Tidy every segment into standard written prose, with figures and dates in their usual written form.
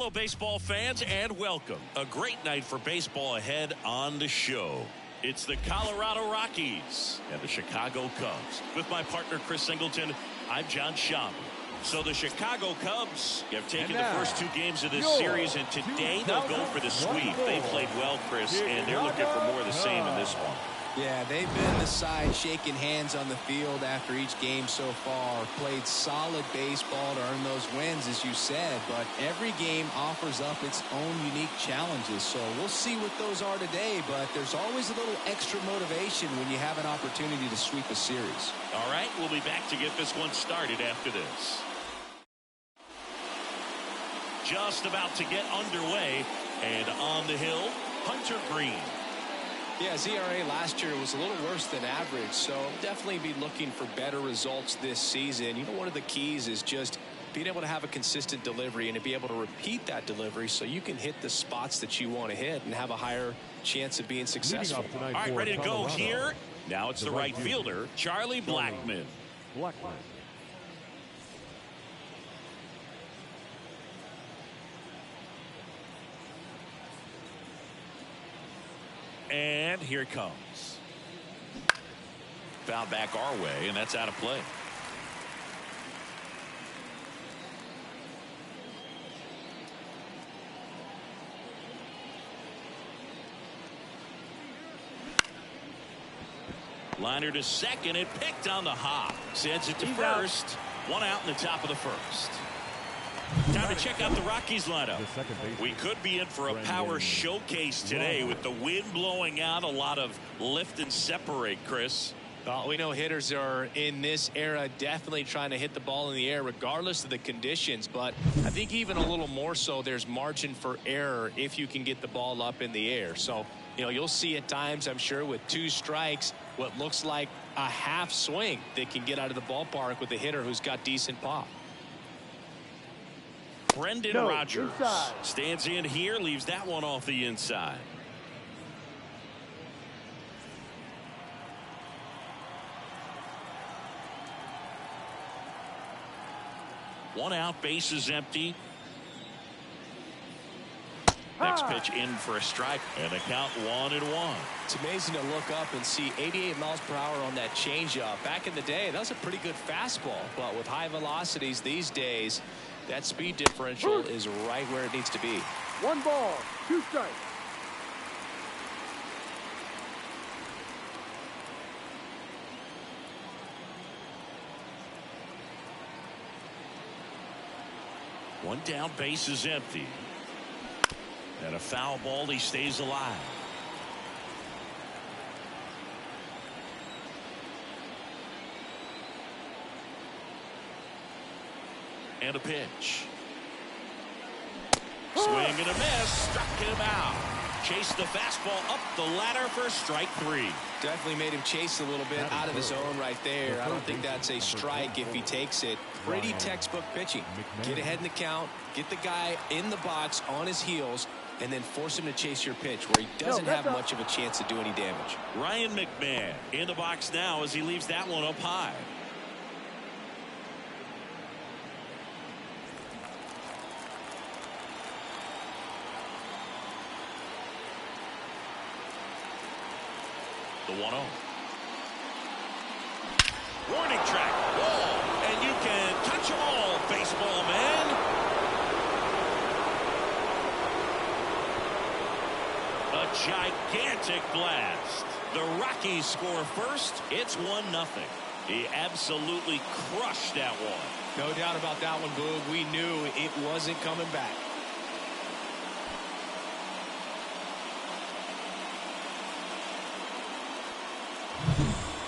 Hello, baseball fans, and welcome. A great night for baseball ahead on the show. It's the Colorado Rockies and the Chicago Cubs. With my partner, Chris Singleton, I'm John Schaub. So the Chicago Cubs have taken the first two games of this series, and today they'll go for the sweep. They played well, Chris, and they're looking for more of the same in this one. Yeah, they've been the side shaking hands on the field after each game so far. Played solid baseball to earn those wins, as you said, but every game offers up its own unique challenges. So we'll see what those are today, but there's always a little extra motivation when you have an opportunity to sweep a series. All right, we'll be back to get this one started after this. Just about to get underway, and on the hill, Hunter Green. Yeah, his ERA last year was a little worse than average, so definitely be looking for better results this season. You know, one of the keys is just being able to have a consistent delivery and to be able to repeat that delivery so you can hit the spots that you want to hit and have a higher chance of being successful. All right, ready to go here. Now it's the right fielder, Charlie Blackmon. And here it comes. Foul back our way, and that's out of play. Liner to second, and picked on the hop. Sends it to first. One out in the top of the first. Time to check out the Rockies lineup. We could be in for a power showcase today with the wind blowing out, a lot of lift and separate, Chris. We know hitters are in this era definitely trying to hit the ball in the air regardless of the conditions, but I think even a little more so there's margin for error if you can get the ball up in the air. So, you know, you'll see at times, I'm sure, with two strikes, what looks like a half swing that can get out of the ballpark with a hitter who's got decent pop. Brendan Rodgers stands in here, leaves that one off the inside. One out, bases empty. Next pitch in for a strike, and the count 1-1. It's amazing to look up and see 88 miles per hour on that changeup. Back in the day, that was a pretty good fastball, but with high velocities these days, that speed differential is right where it needs to be. 1 ball, 2 strikes. One down, base is empty. And a foul ball, he stays alive. And a pitch. Swing and a miss. Struck him out. Chased the fastball up the ladder for strike 3. Definitely made him chase a little bit out of the zone right there. I don't think that's a strike if he takes it. Pretty textbook pitching. Get ahead in the count. Get the guy in the box on his heels. And then force him to chase your pitch where he doesn't have much of a chance to do any damage. Ryan McMahon in the box now as he leaves that one up high. The 1-0. Warning track. Whoa. And you can touch them all, baseball man. A gigantic blast. The Rockies score first. It's 1-0. He absolutely crushed that one. No doubt about that one, Boog. We knew it wasn't coming back.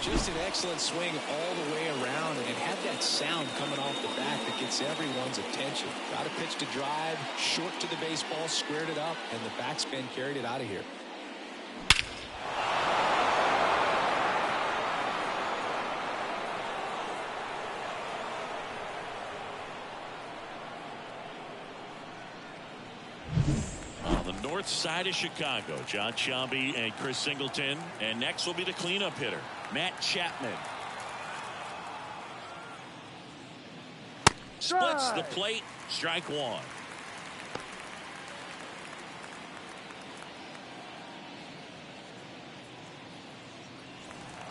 Just an excellent swing all the way around, and it had that sound coming off the bat that gets everyone's attention. Got a pitch to drive, short to the baseball, squared it up, and the backspin carried it out of here. North side of Chicago, John Schaub and Chris Singleton, and next will be the cleanup hitter, Matt Chapman. Splits the plate, strike 1.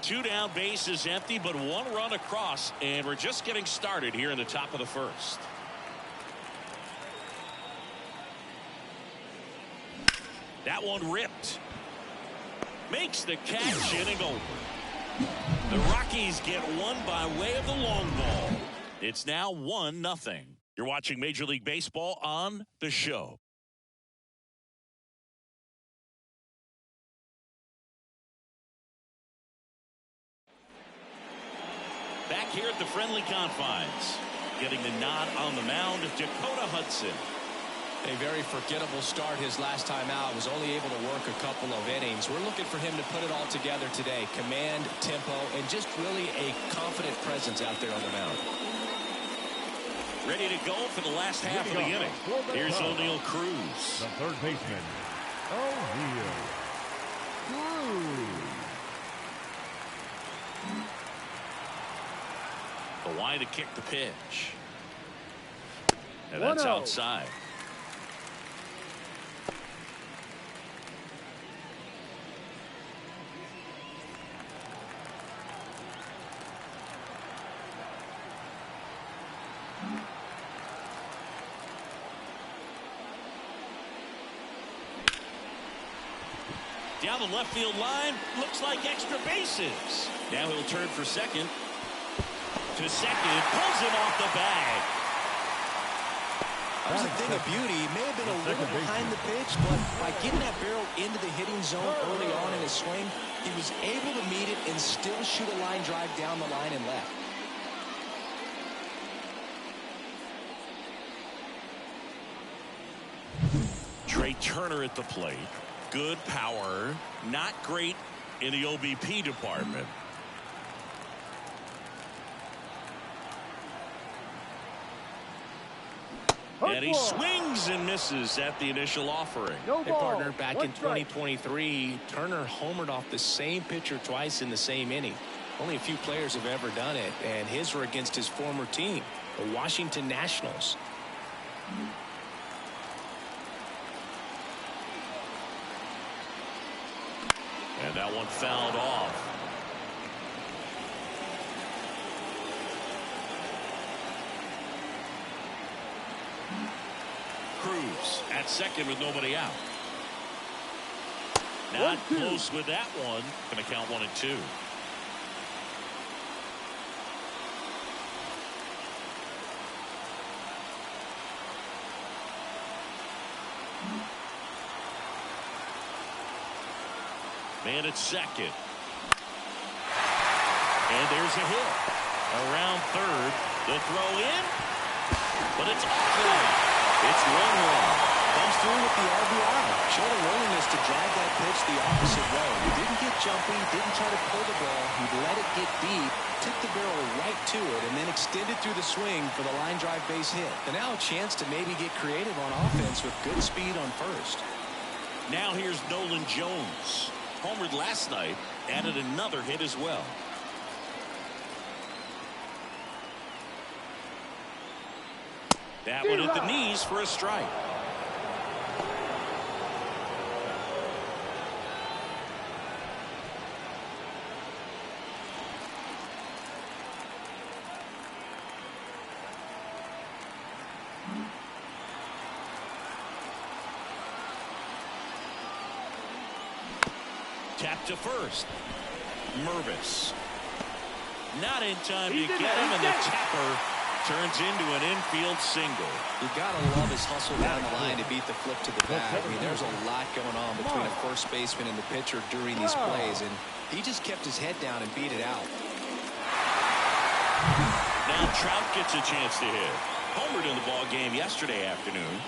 Two down, base is empty, but one run across, and we're just getting started here in the top of the first. That one ripped. Makes the catch, inning over. The Rockies get one by way of the long ball. It's now 1-0. You're watching Major League Baseball on the show. Back here at the friendly confines, getting the nod on the mound, Dakota Hudson. A very forgettable start his last time out. Was only able to work a couple of innings. We're looking for him to put it all together today. Command, tempo, and just really a confident presence out there on the mound. Ready to go for the last half of the inning. Here's O'Neill Cruz. The third baseman, O'Neill Cruz. The line to kick the pitch. And that's outside. Down the left field line, looks like extra bases. Now he'll turn for second. To second, pulls him off the bag. That was a thing of beauty. He may have been a little behind the pitch, but by getting that barrel into the hitting zone early on in his swing, he was able to meet it and still shoot a line drive down the line and left. Trey Turner at the plate. Good power, not great in the OBP department. And he swings and misses at the initial offering. Hey, partner, back in 2023, Turner homered off the same pitcher twice in the same inning. Only a few players have ever done it, and his were against his former team, the Washington Nationals. And that one fouled off. Cruz at second with nobody out. Not close with that one. Going to count 1-2. Man at second. And there's a hit. Around third. The throw in. But it's off. It's 1-1. Comes through with the RBI. Showed a willingness to drive that pitch the opposite way. He didn't get jumpy, didn't try to pull the ball. He let it get deep, took the barrel right to it, and then extended through the swing for the line drive base hit. And now a chance to maybe get creative on offense with good speed on first. Now here's Nolan Jones. Homered last night, added another hit as well. That one at the knees for a strike. Tap to first. Mervis. Not in time to get him, and the tapper turns into an infield single. You gotta love his hustle down the line to beat the flip to the bag. I mean, there's a lot going on between a first baseman and the pitcher during these plays, and he just kept his head down and beat it out. Now Trout gets a chance to hit. Homered in the ball game yesterday afternoon.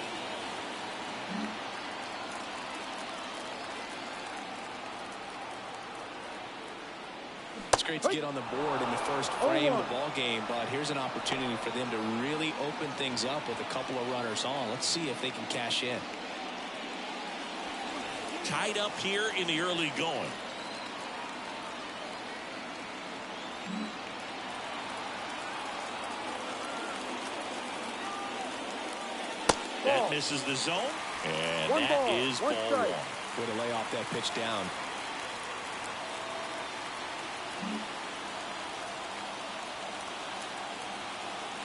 It's great to get on the board in the first frame of the ball game, but here's an opportunity for them to really open things up with a couple of runners on. Let's see if they can cash in. Tied up here in the early going. That misses the zone, and that is ball one. Way to lay off that pitch down.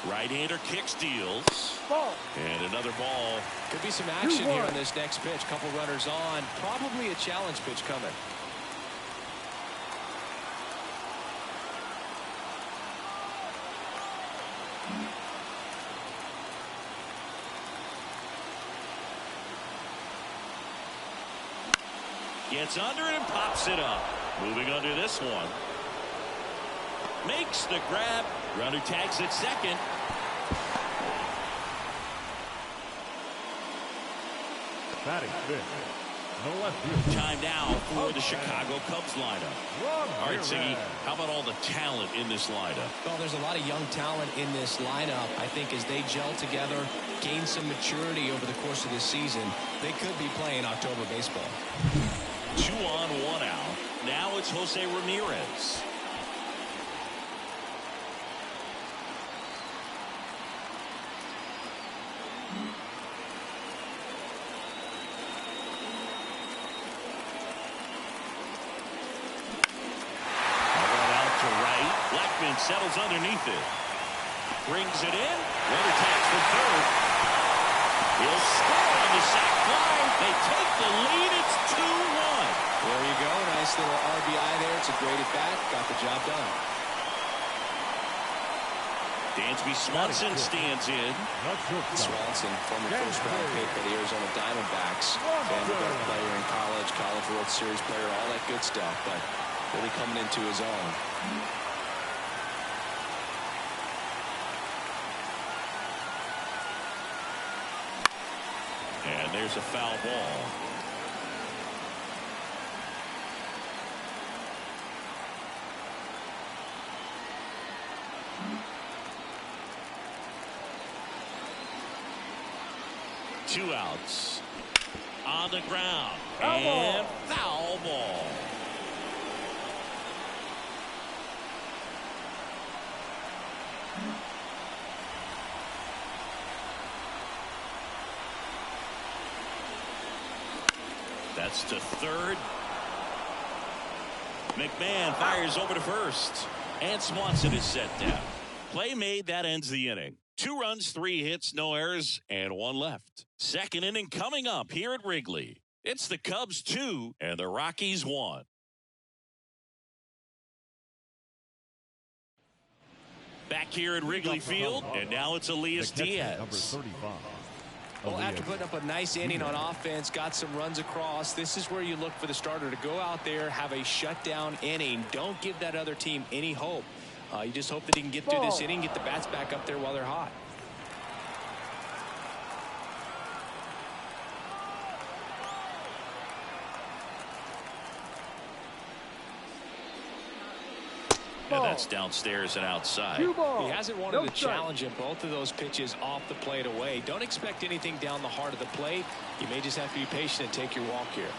Right-hander kicks, deals. Ball. And another ball. Could be some action here on this next pitch. Couple runners on. Probably a challenge pitch coming. Gets under it and pops it up. Moving under this one. Makes the grab. Runner tags at second. Batting fifth. No left field. Time now for the Chicago Cubs lineup. All right, Siggy, how about all the talent in this lineup? Well, there's a lot of young talent in this lineup. I think as they gel together, gain some maturity over the course of this season, they could be playing October baseball. 2 on, 1 out. Now it's Jose Ramirez. Settles underneath it. Brings it in. Runner tags for third. He'll score on the sac fly. They take the lead. It's 2-1. There you go. Nice little RBI there. It's a great at bat. Got the job done. Dansby Swanson stands in. Swanson, former first-round pick for the Arizona Diamondbacks. Vanderbilt player in college, College World Series player, all that good stuff, but really coming into his own. And there's a foul ball. Two outs. On the ground. And foul ball. That's to third. McMahon fires over to first. And Swanson is set down. Play made. That ends the inning. 2 runs, 3 hits, no errors, and 1 left. Second inning coming up here at Wrigley. It's the Cubs 2 and the Rockies 1. Back here at Wrigley Field, and now it's Elias Diaz. Number 35. Well, after putting up a nice inning on offense, got some runs across, this is where you look for the starter to go out there, have a shutdown inning. Don't give that other team any hope. You just hope that he can get through this inning, get the bats back up there while they're hot. And that's downstairs and outside. He hasn't wanted to challenge him. Both of those pitches off the plate away. Don't expect anything down the heart of the plate. You may just have to be patient and take your walk here.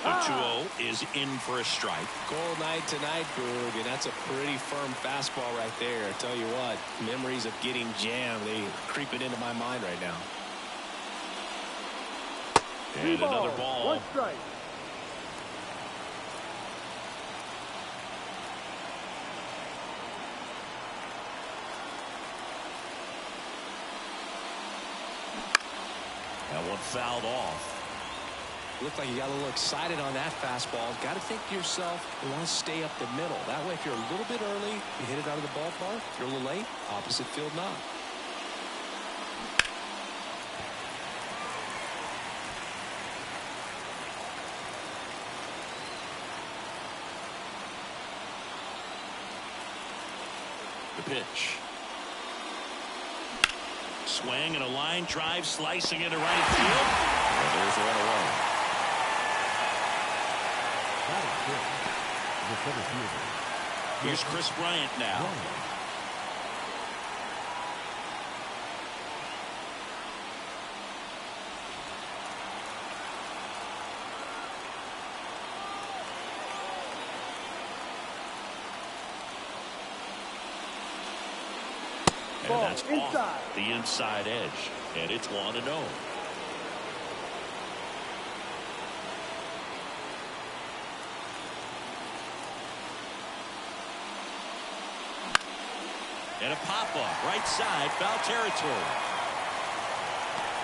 The 2-0 is in for a strike. Cold night tonight, Boog, and that's a pretty firm fastball right there. I tell you what, memories of getting jammed, they creeping into my mind right now. And another ball. 1 strike. That one fouled off. Looked like you got a little excited on that fastball. Got to think to yourself, you want to stay up the middle. That way, if you're a little bit early, you hit it out of the ballpark. If you're a little late, opposite field knock. The pitch. Swing and a line drive slicing into right field. And there's a run away. Here's Chris Bryant now. And that's off the inside edge. And it's 1-0. And a pop-up, right side, foul territory.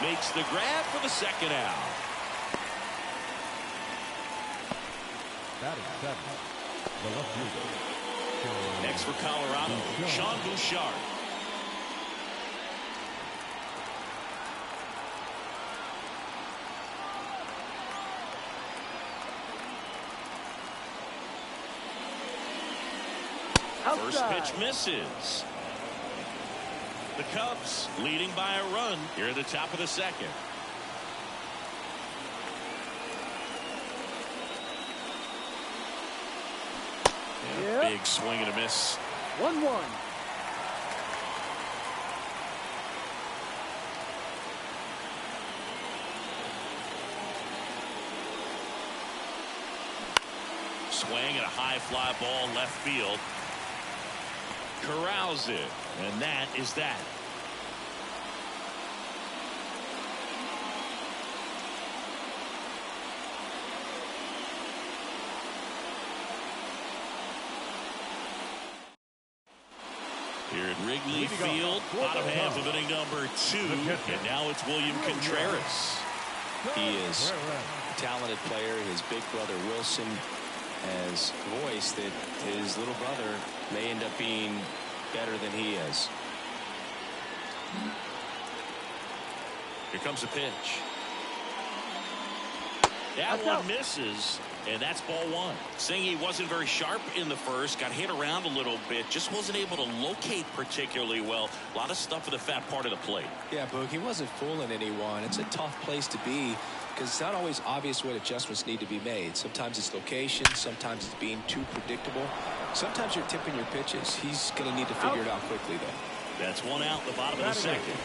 Makes the grab for the second out. Batting seventh, the left fielder. Next for Colorado, Sean Bouchard. First pitch misses. The Cubs leading by a run here at the top of the second. And a big swing and a miss. 1-1. Swing and a high fly ball left field. Corrals it, and that is that. Here at Wrigley Field, bottom half of inning number 2, and now it's William Contreras. He is a talented player. His big brother Wilson has voiced that his little brother may end up being better than he is. Here comes a pitch. That one misses, and that's ball 1. Saying he wasn't very sharp in the first, got hit around a little bit, just wasn't able to locate particularly well. A lot of stuff at the fat part of the plate. Yeah, Boog, he wasn't fooling anyone. It's a tough place to be because it's not always obvious what adjustments need to be made. Sometimes it's location, sometimes it's being too predictable. Sometimes you're tipping your pitches. He's going to need to figure it out quickly, though. That's one out, the bottom of the second.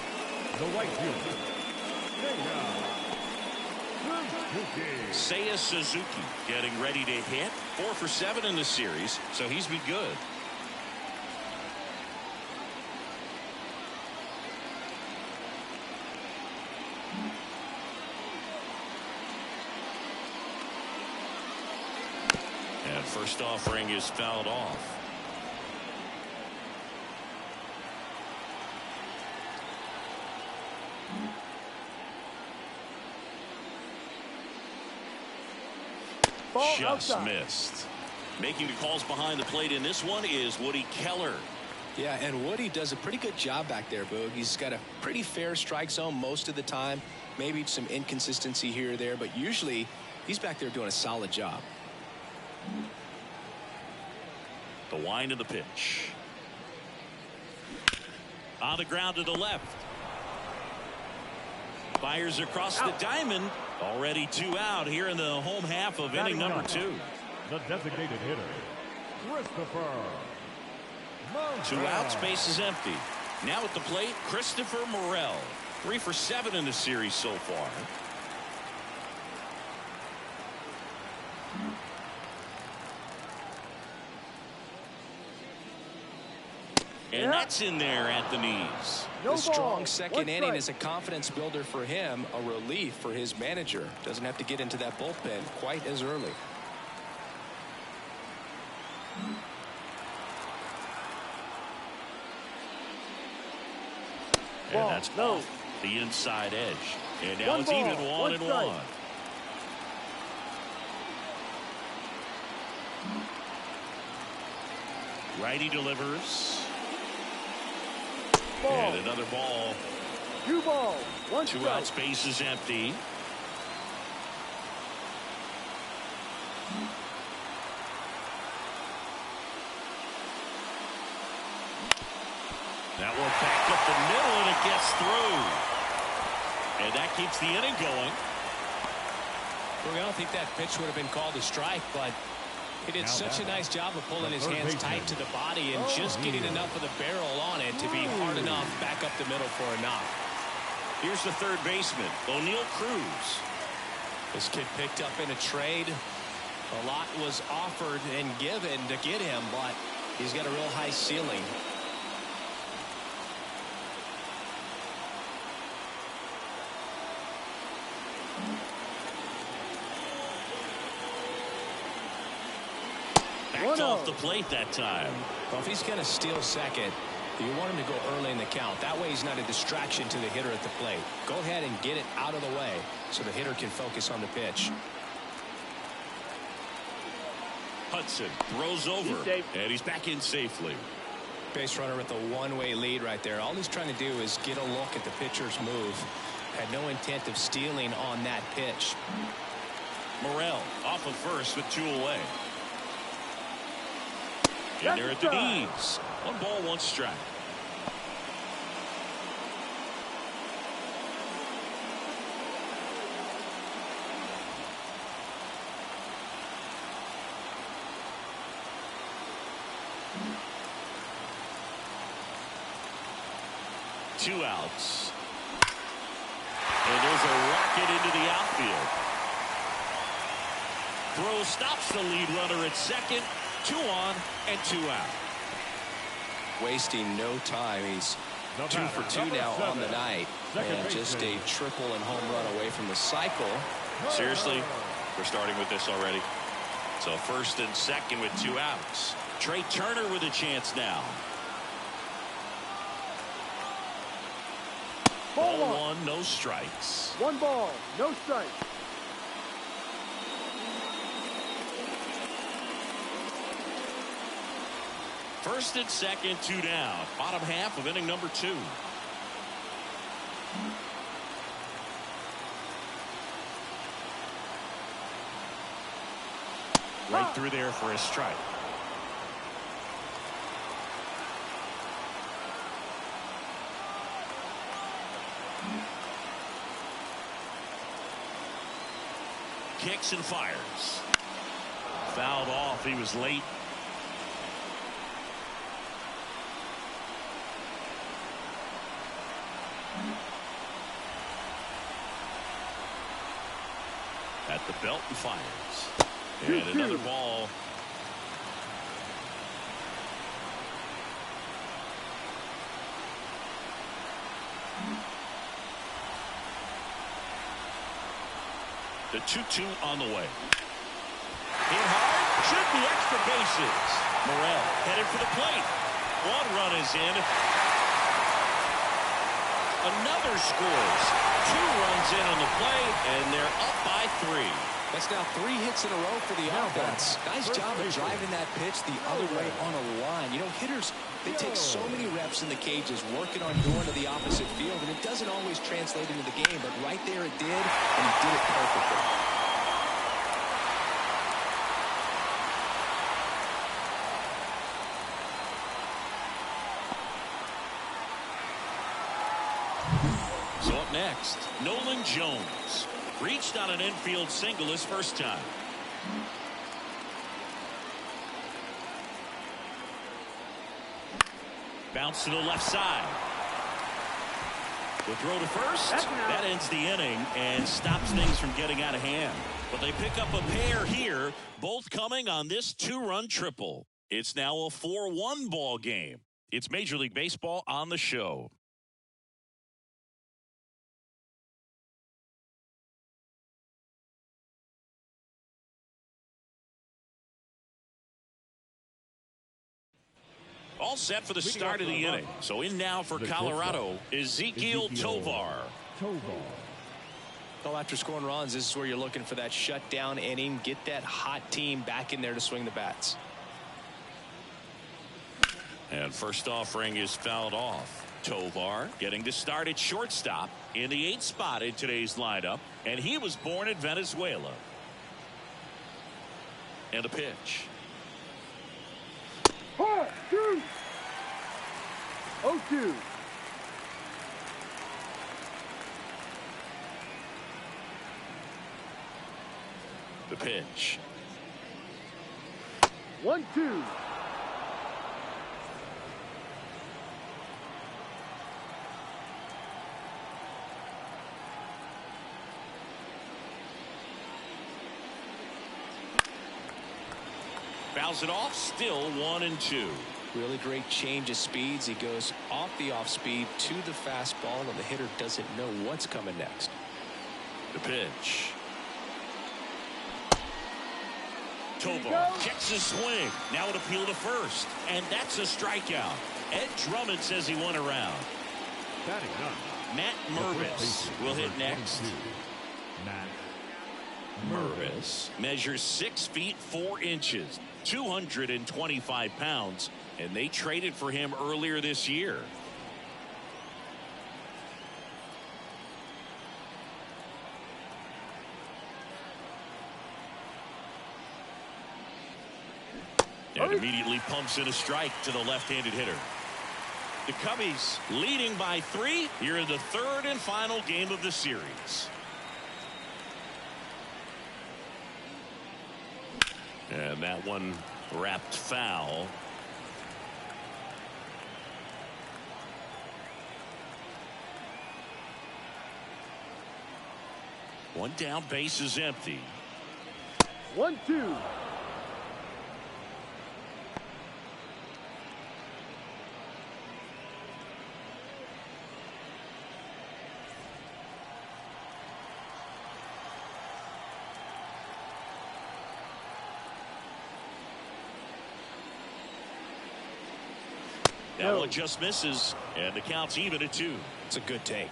The right fielder. Seiya Suzuki getting ready to hit. 4 for 7 in the series, so he's been good. And first offering is fouled off. Just missed. Making the calls behind the plate in this one is Woody Keller. Yeah, and Woody does a pretty good job back there, Boog. He's got a pretty fair strike zone most of the time. Maybe some inconsistency here or there, but usually he's back there doing a solid job. The wind of the pitch. On the ground to the left. Fires across the diamond. Already 2 out here in the home half of inning number 2. The designated hitter, Christopher. 2 out, space is empty. Now at the plate, Christopher Morel. 3 for 7 in the series so far. And that's in there at the knees. The strong second inning is a confidence builder for him, a relief for his manager. Doesn't have to get into that bullpen quite as early. And that's off the inside edge. And now it's even 1-1. Righty delivers. And another ball. 2 balls, 1 2 strike. out, space is empty. That one back up the middle, and it gets through. And that keeps the inning going. Well, I don't think that pitch would have been called a strike, but he did such a nice job of pulling his hands tight to the body and just getting enough of the barrel on it to be hard enough back up the middle for a knock. Here's the third baseman, O'Neal Cruz. This kid picked up in a trade. A lot was offered and given to get him, but he's got a real high ceiling. Backed off the plate that time. Well, if he's going to steal second, You want him to go early in the count. That way he's not a distraction to the hitter at the plate. Go ahead and get it out of the way so the hitter can focus on the pitch. Hudson throws over, and he's back in safely. Base runner with a one-way lead right there. All he's trying to do is get a look at the pitcher's move. Had no intent of stealing on that pitch. Morel off of first with 2 away. And they're at the knees. 1 ball, 1 strike. Two outs. And there's a rocket into the outfield. Throw stops the lead runner at second. 2 on and 2 out. Wasting no time. He's 2 for 2 now on the night. And just a triple and home run away from the cycle. Seriously, we're starting with this already. So first and second with 2 outs. Trey Turner with a chance now. Ball 1, no strikes. 1 ball, no strikes. First and second, 2 down. Bottom half of inning number 2. Right through there for a strike. Kicks and fires. Fouled off. He was late. At the belt and fires. And another ball. The 2-2 on the way. Hit hard. Should be extra bases. Morel headed for the plate. 1 run is in. Another scores. 2 runs in on the play, and they're up by 3. That's now 3 hits in a row for the offense. Nice job of driving that pitch the other way on a line. You know, hitters, they take so many reps in the cages working on going to the opposite field, and it doesn't always translate into the game, but right there it did, and he did it perfectly. So up next, Nolan Jones. Reached on an infield single his first time. Bounce to the left side. The throw to first. That ends the inning and stops things from getting out of hand. But they pick up a pair here, both coming on this 2-run triple. It's now a 4-1 ball game. It's Major League Baseball on the show. All set for the start of the inning. So in now for Colorado, Ezequiel Tovar. Well, after scoring runs, this is where you're looking for that shutdown inning. Get that hot team back in there to swing the bats. And first offering is fouled off. Tovar getting to start at shortstop in the 8th spot in today's lineup. And he was born in Venezuela. And a pitch. 2. 0-2. The pitch. 1-2. Fouls it off. Still 1-2. Really great change of speeds. He goes off the off speed to the fastball, and the hitter doesn't know what's coming next. The pitch. Tovar checks his swing. Now an appeal to first. And that's a strikeout. Ed Drummond says he won a round. Batting ninth, Matt the first Mervis baseman, will hit number next. 22, Matt Mervis measures 6 feet 4 inches, 225 pounds, and they traded for him earlier this year. And immediately pumps in a strike to the left-handed hitter. The Cubbies leading by 3 here in the 3rd and final game of the series. And that one wrapped foul. One down, base is empty. 1-2. That one just misses, and the count's even at 2. It's a good take.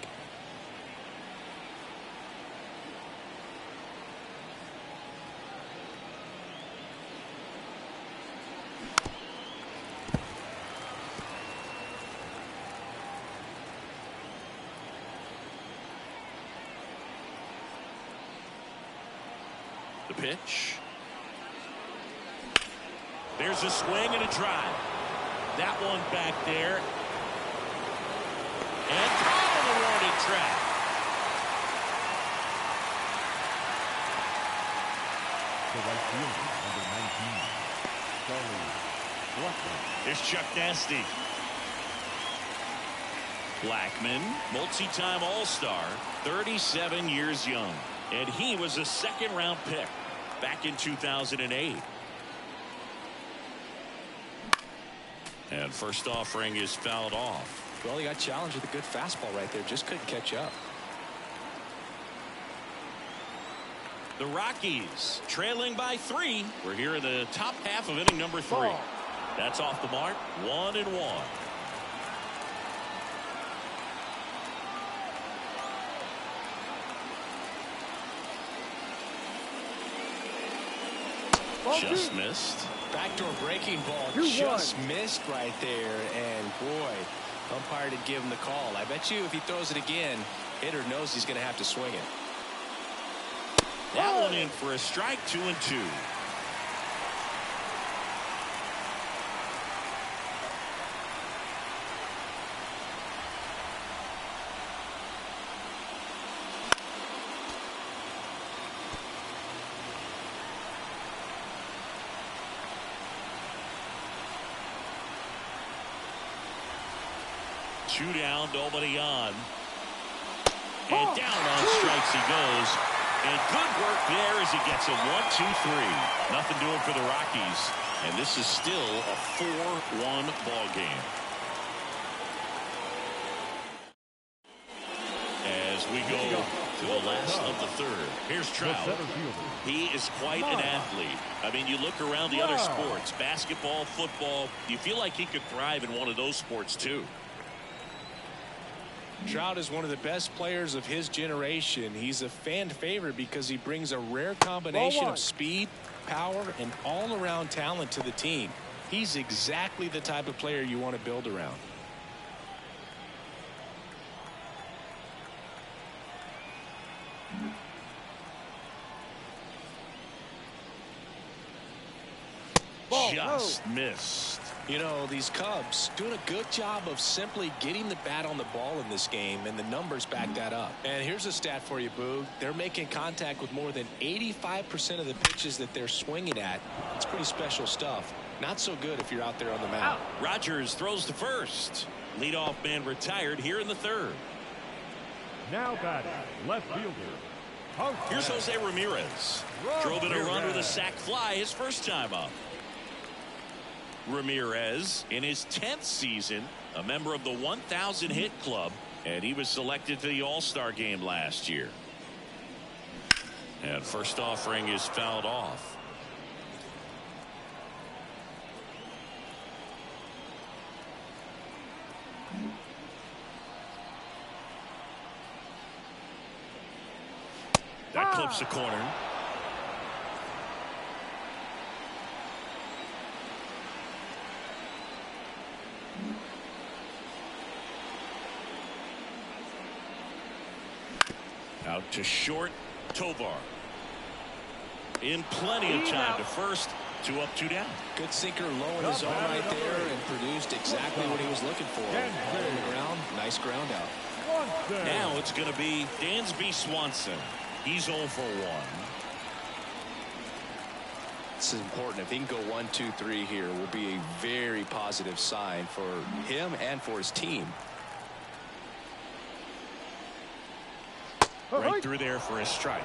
The pitch. There's a swing and a drive. That one back there. And caught on the warning track. the right fielder, number 19, Charlie Blackman. Here's Chuck Nasty. Blackman, multi-time All-Star, 37 years young, and he was a second-round pick back in 2008. And first offering is fouled off. Well, he got challenged with a good fastball right there. Just couldn't catch up. The Rockies trailing by 3. We're here in the top half of inning number 3. Ball. That's off the mark. 1-1. Ball Just two. missed. Backdoor breaking ball 2-1. just missed right there. And boy, umpire did give him the call. I bet you if he throws it again, hitter knows he's going to have to swing it. That one in for a strike. 2-2. Two down, nobody on. And down on strikes he goes. And good work there as he gets a 1-2-3. Nothing doing for the Rockies. And this is still a 4-1 ball game. As we go to the last of the third. Here's The Trout. center fielder, He is quite an athlete. I mean, you look around the other sports, basketball, football, you feel like he could thrive in one of those sports too. Trout is one of the best players of his generation. He's a fan favorite because he brings a rare combination Ball one. of speed, power, and all-around talent to the team. He's exactly the type of player you want to build around. Ball. Just missed. You know, these Cubs doing a good job of simply getting the bat on the ball in this game, and the numbers back that up. And here's a stat for you, Boog. They're making contact with more than 85% of the pitches that they're swinging at. It's pretty special stuff. Not so good if you're out there on the mound. Rogers throws to first. Leadoff man retired here in the third. now batting, left fielder. Here's Jose Ramirez. Drove in a run with a sac fly his first time up. Ramirez in his 10th season, a member of the 1,000 hit club, and he was selected to the All-Star game last year. And first offering is fouled off. That clips the corner. Out to short, Tovar. In plenty of time to first. 2 up, 2 down. Good sinker low in his zone right there and produced exactly what he was looking for. Ball on the ground, nice ground out. Now it's going to be Dansby Swanson. He's 0 for 1. This is important. If he can go 1, 2, 3 here, will be a very positive sign for him and for his team. Right through there for a strike.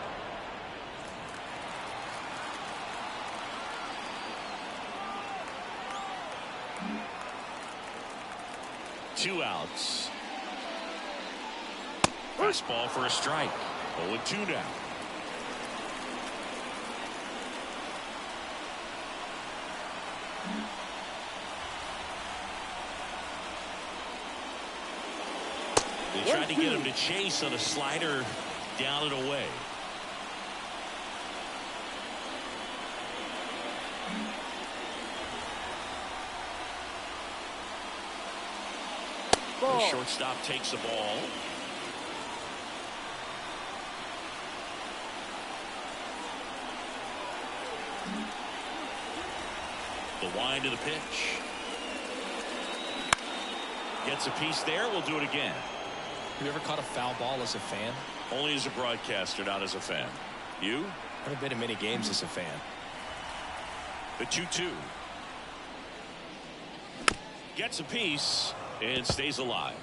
Two outs. Fastball for a strike. 0-2 down. They tried to get him to chase on a slider down and away. The shortstop takes the ball. The wind of the pitch. Gets a piece there. We'll do it again. Have you ever caught a foul ball as a fan? Only as a broadcaster, not as a fan. You? I've been in many games as a fan. The 2-2. Gets a piece and stays alive.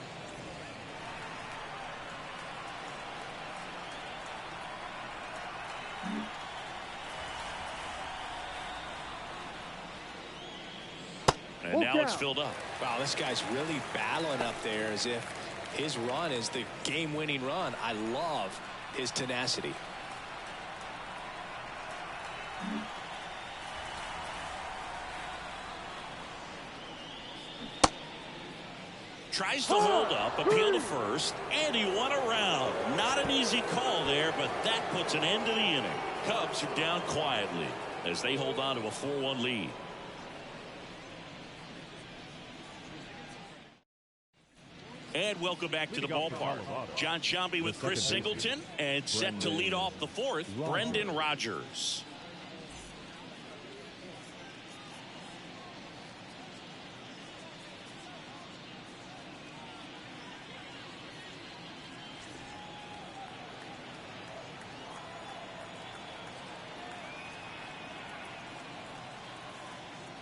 And now it's filled up. Wow, this guy's really battling up there as if his run is the game-winning run. I love his tenacity. Tries to hold up, appeal to first, and he went around. Not an easy call there, but that puts an end to the inning. Cubs are down quietly as they hold on to a 4-1 lead. And welcome back to the ballpark. John Sciambi with Chris Singleton, and set to lead off the fourth, Brendan Rodgers.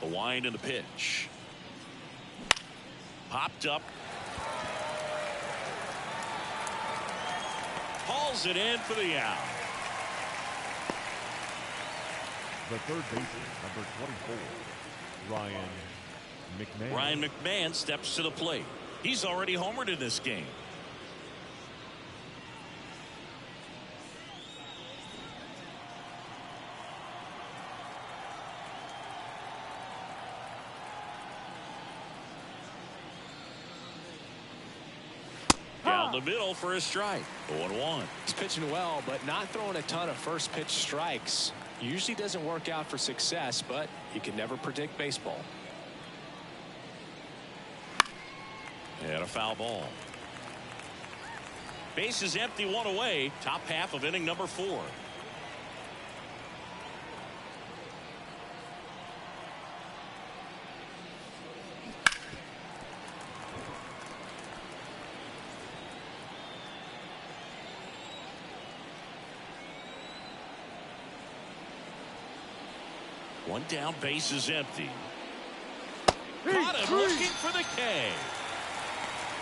The wind and the pitch. Popped up. Hauls it in for the out. The third baseman, number 24, Ryan McMahon. Ryan McMahon steps to the plate. He's already homered in this game. Down the middle for a strike. 0-1. He's pitching well, but not throwing a ton of first pitch strikes. Usually doesn't work out for success, but you can never predict baseball. And a foul ball. Base is empty, 1 away. Top half of inning number 4. One down, base is empty. Caught him looking for the K.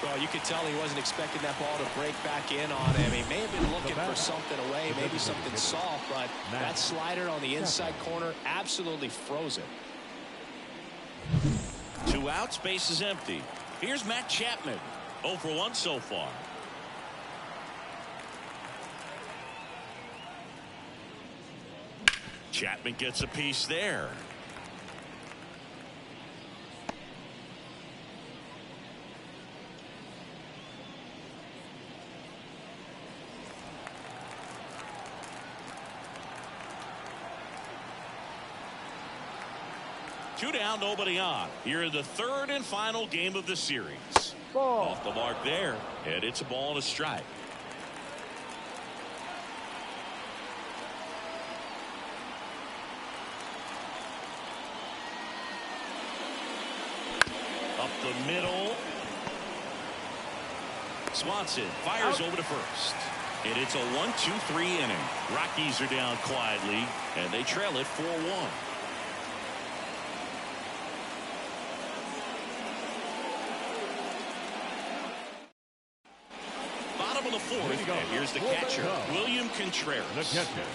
Well, you could tell he wasn't expecting that ball to break back in on him. He may have been looking for something away, maybe something soft, but that slider on the inside corner absolutely frozen. 2 outs, base is empty. Here's Matt Chapman. 0 for 1 so far. Chapman gets a piece there. 2 down, nobody on. Here in the 3rd and final game of the series. Ball. Off the mark there, and it's a ball and a strike. Up the middle. Swanson fires over to first. And it's a 1-2-3 inning. Rockies are down quietly, and they trail it 4-1. Bottom of the 4th, and here's the catcher, William Contreras. The catcher.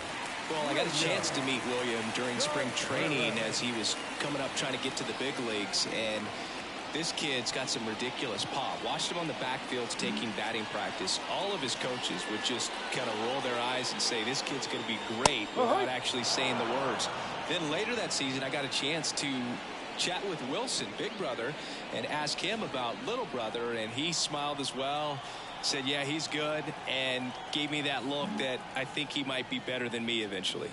Well, I got a chance to meet William during spring training as he was coming up trying to get to the big leagues, and this kid's got some ridiculous pop. Watched him on the backfields taking batting practice. All of his coaches would just kind of roll their eyes and say, this kid's going to be great, without actually saying the words. Then later that season, I got a chance to chat with Wilson, big brother, and ask him about little brother, and he smiled as well. Said, yeah, he's good, and gave me that look that I think he might be better than me eventually.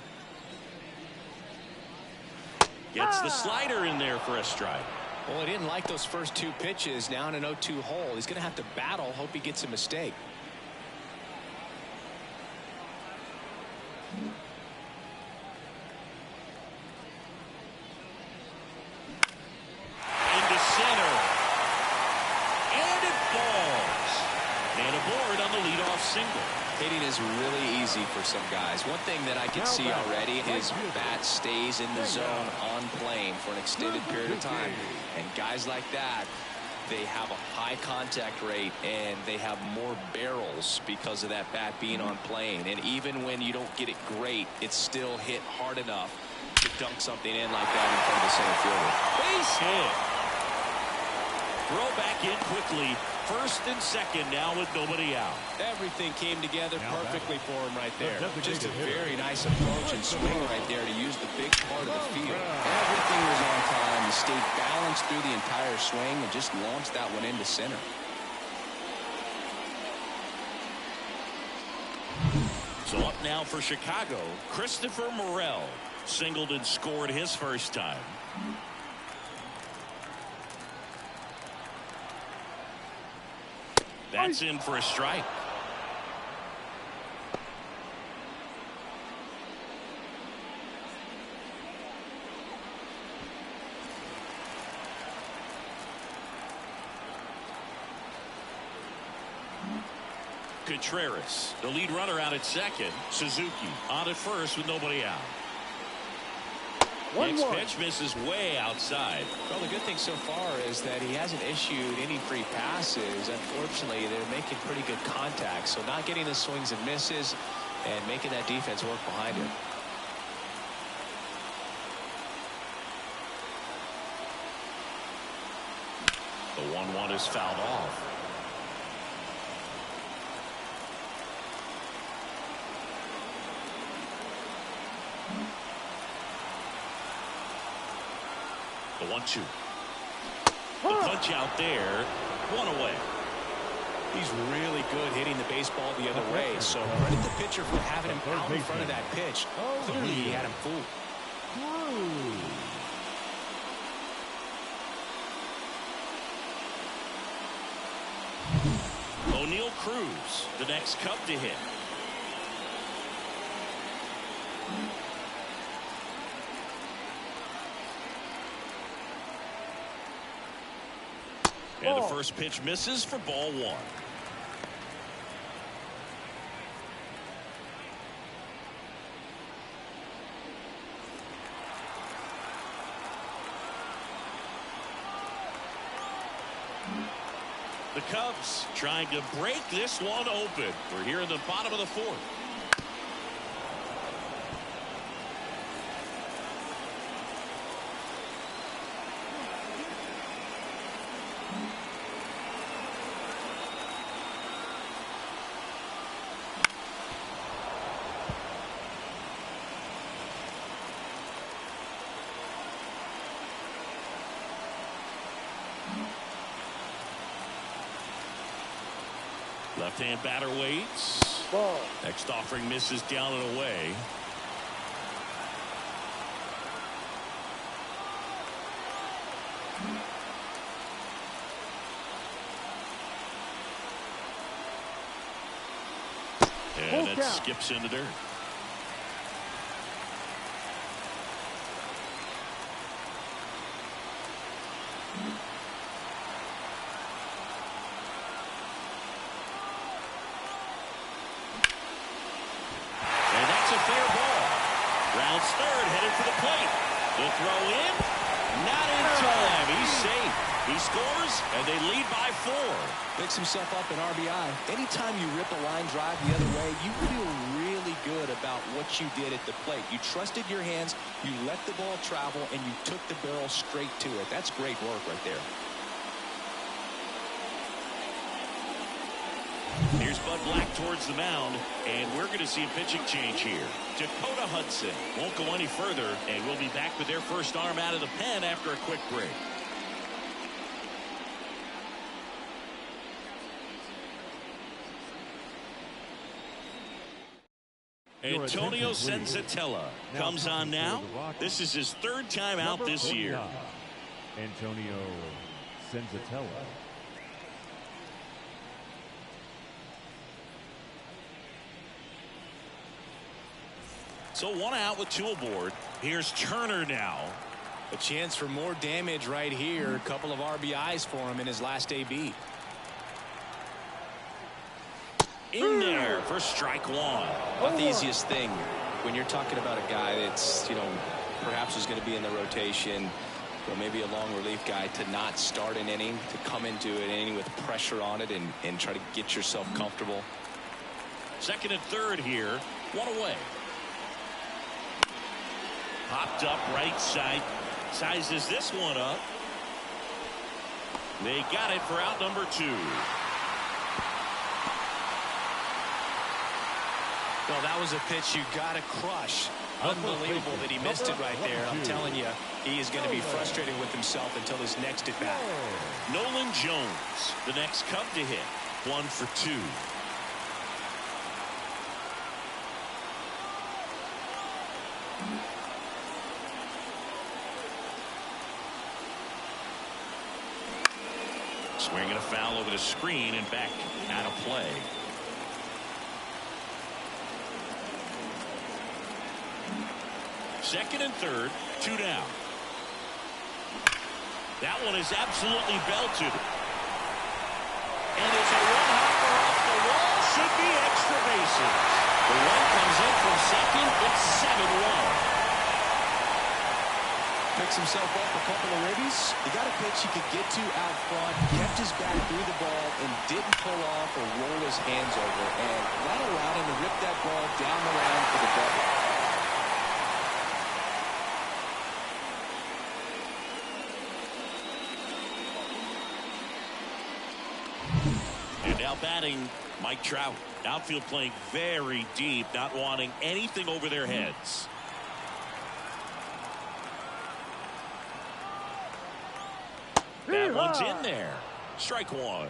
Gets the slider in there for a strike. Well, he didn't like those first 2 pitches. Now in an 0-2 hole. He's going to have to battle. Hope he gets a mistake. Into center. And it falls. And aboard on the leadoff single. Hitting is really easy for some guys. One thing that I can see already, his bat stays in the zone on plane for an extended period of time. And guys like that, they have a high contact rate and they have more barrels because of that bat being on plane. And even when you don't get it great, it's still hit hard enough to dunk something in like that in front of the center fielder. Base hit. Throw back in quickly. 1st and 2nd now with nobody out. Everything came together perfectly for him right there. Just a hitter. very nice approach and swing right there to use the big part of the field. Everything was on time. He stayed balanced through the entire swing and just launched that one into center. So up now for Chicago, Christopher Morel singled and scored his first time. That's in for a strike. Contreras, the lead runner out at second. Suzuki on at first with nobody out. Next pitch misses way outside. Well, the good thing so far is that he hasn't issued any free passes. Unfortunately, they're making pretty good contact. So not getting the swings and misses and making that defense work behind him. The 1-1 is fouled off. The 1-2. The punch out there. 1 away. He's really good hitting the baseball the other way. So credit the pitcher for having him out in front of that pitch. Clearly he had him fooled. O'Neal Cruz, the next Cub to hit. And the first pitch misses for ball 1. The Cubs trying to break this one open. We're here in the bottom of the 4th. Left-hand batter waits. Ball. Next offering misses down and away. And it skips into dirt. And that's a fair ball. Rounds third, headed for the plate. The throw in, not in time. He's safe. He scores, and they lead by 4. Picks himself up an RBI. Anytime you rip a line drive the other way, you feel really good about what you did at the plate. You trusted your hands, you let the ball travel, and you took the barrel straight to it. That's great work right there. Here's Bud Black towards the mound, and we're going to see a pitching change here. Dakota Hudson won't go any further, and we'll be back with their first arm out of the pen after a quick break. Antonio Senzatella comes on now. This is his 3rd time out this year. Antonio Senzatella. So 1 out with 2 aboard. Here's Turner now. A chance for more damage right here. A couple of RBIs for him in his last AB. In there for strike 1. Not the easiest thing when you're talking about a guy that's, perhaps is going to be in the rotation, or maybe a long relief guy, to not start an inning, to come into an inning with pressure on it and try to get yourself comfortable. 2nd and 3rd here. 1 away. Popped up right side. Sizes this one up. They got it for out number 2. Well, that was a pitch you got to crush. Unbelievable that he missed it right there. I'm telling you, he is going to be frustrated with himself until his next at bat. Nolan Jones, the next Cub to hit. 1 for 2. Swinging a foul over the screen and back out of play. Second and 3rd, 2 down. That one is absolutely belted. And it's a one-hopper off the wall. Should be extra bases. The run comes in from second. It's 7-1. Picks himself up a couple of ribbies. He got a pitch he could get to out front, kept his back through the ball, and didn't pull off or roll his hands over. And that allowed him to rip that ball down the line for the double. And now batting Mike Trout. Outfield playing very deep, not wanting anything over their heads. That one's in there. Strike 1.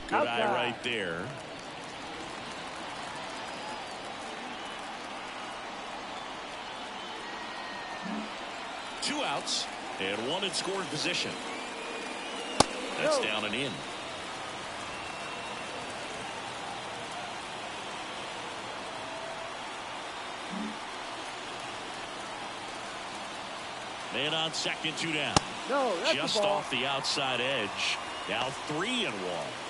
Good eye right there. Two outs and 1 in scoring position. That's down and in. Man on second, 2 down. No, that's just the ball. off the outside edge. Now 3-1.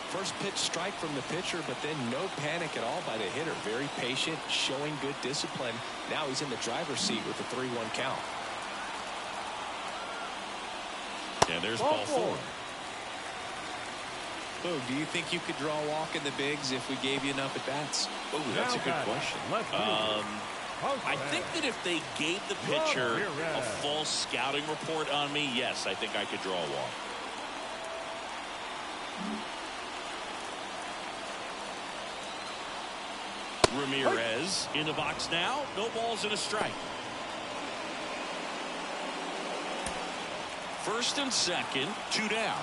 First pitch strike from the pitcher, but then no panic at all by the hitter. Very patient, showing good discipline. Now he's in the driver's seat with a 3-1 count. And there's ball 4. Boo, do you think you could draw a walk in the bigs if we gave you enough at bats? Oh, that's a good question. I think that if they gave the pitcher a full scouting report on me, yes, I think I could draw a walk. Ramirez in the box now. No balls and a strike. First and second, 2 down.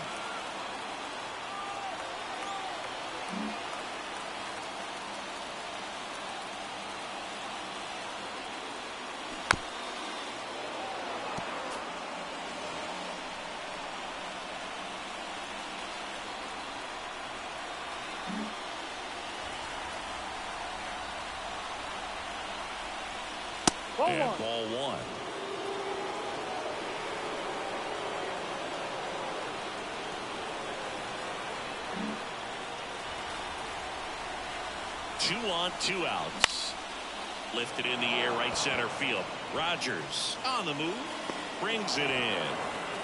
And ball one. Two on, two outs. Lifted in the air, right center field. Rogers on the move, brings it in,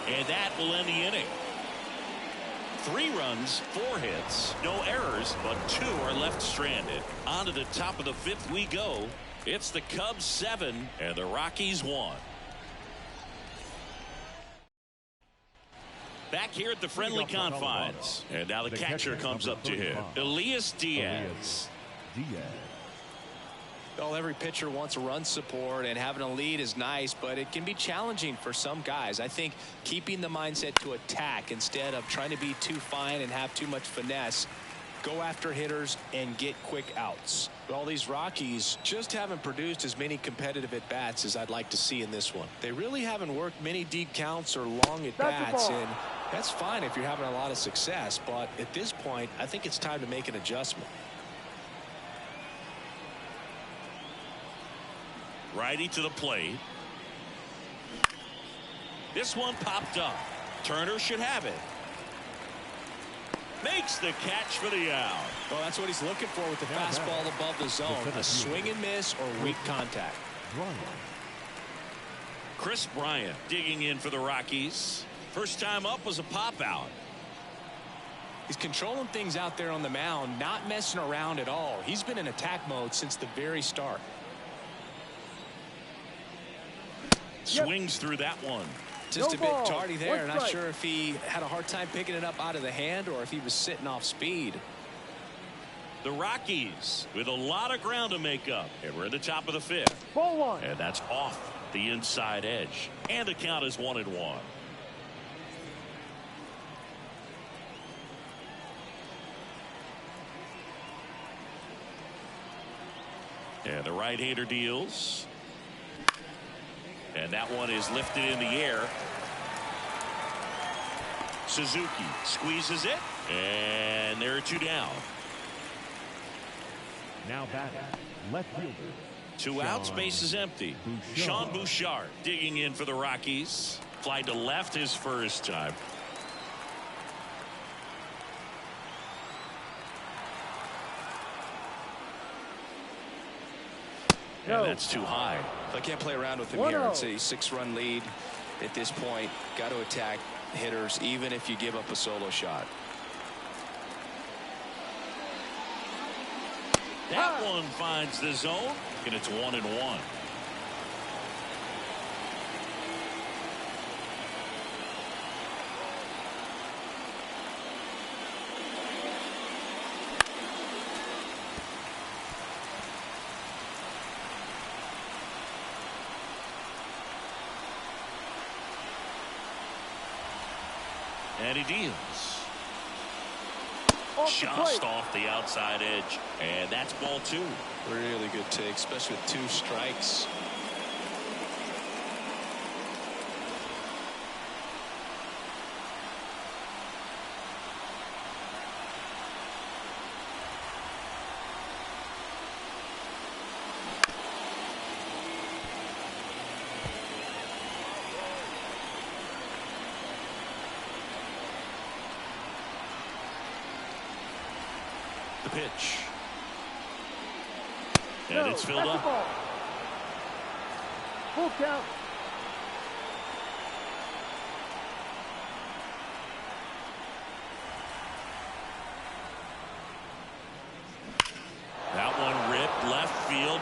and that will end the inning. 3 runs, 4 hits, no errors, but 2 are left stranded. On to the top of the 5th we go. It's the Cubs 7 and the Rockies 1. Back here at the friendly confines, and now the catcher comes up to him, Elias Diaz. Well, every pitcher wants a run support, and having a lead is nice, but it can be challenging for some guys. I think keeping the mindset to attack instead of trying to be too fine and have too much finesse. Go after hitters and get quick outs. Well, these Rockies just haven't produced as many competitive at-bats as I'd like to see in this one. They really haven't worked many deep counts or long at-bats, and that's fine if you're having a lot of success, but at this point, I think it's time to make an adjustment. Righty to the plate. This one popped up. Turner should have it. Makes the catch for the out. Well, that's what he's looking for with the fastball above the zone. A swing and miss or weak contact. Chris Bryant digging in for the Rockies. First time up was a pop out. He's controlling things out there on the mound, not messing around at all. He's been in attack mode since the very start. Swings through that one. Just a bit tardy there. Not sure if he had a hard time picking it up out of the hand or if he was sitting off speed. The Rockies with a lot of ground to make up. And we're at the top of the 5th. Ball one. And that's off the inside edge. And the count is 1-1. And the right-hander deals. And that one is lifted in the air. Suzuki squeezes it. And there are 2 down. Now batting, left fielder. 2 outs, base is empty. Sean Bouchard digging in for the Rockies. Fly to left his first time. And that's too high. I can't play around with him here. It's a 6-run lead at this point. Got to attack hitters even if you give up a solo shot. That one finds the zone, and it's 1-1. And he deals. Just off the outside edge. And that's ball 2. Really good take, especially with 2 strikes. The pitch. And it's filled up. Full count. That one ripped left field.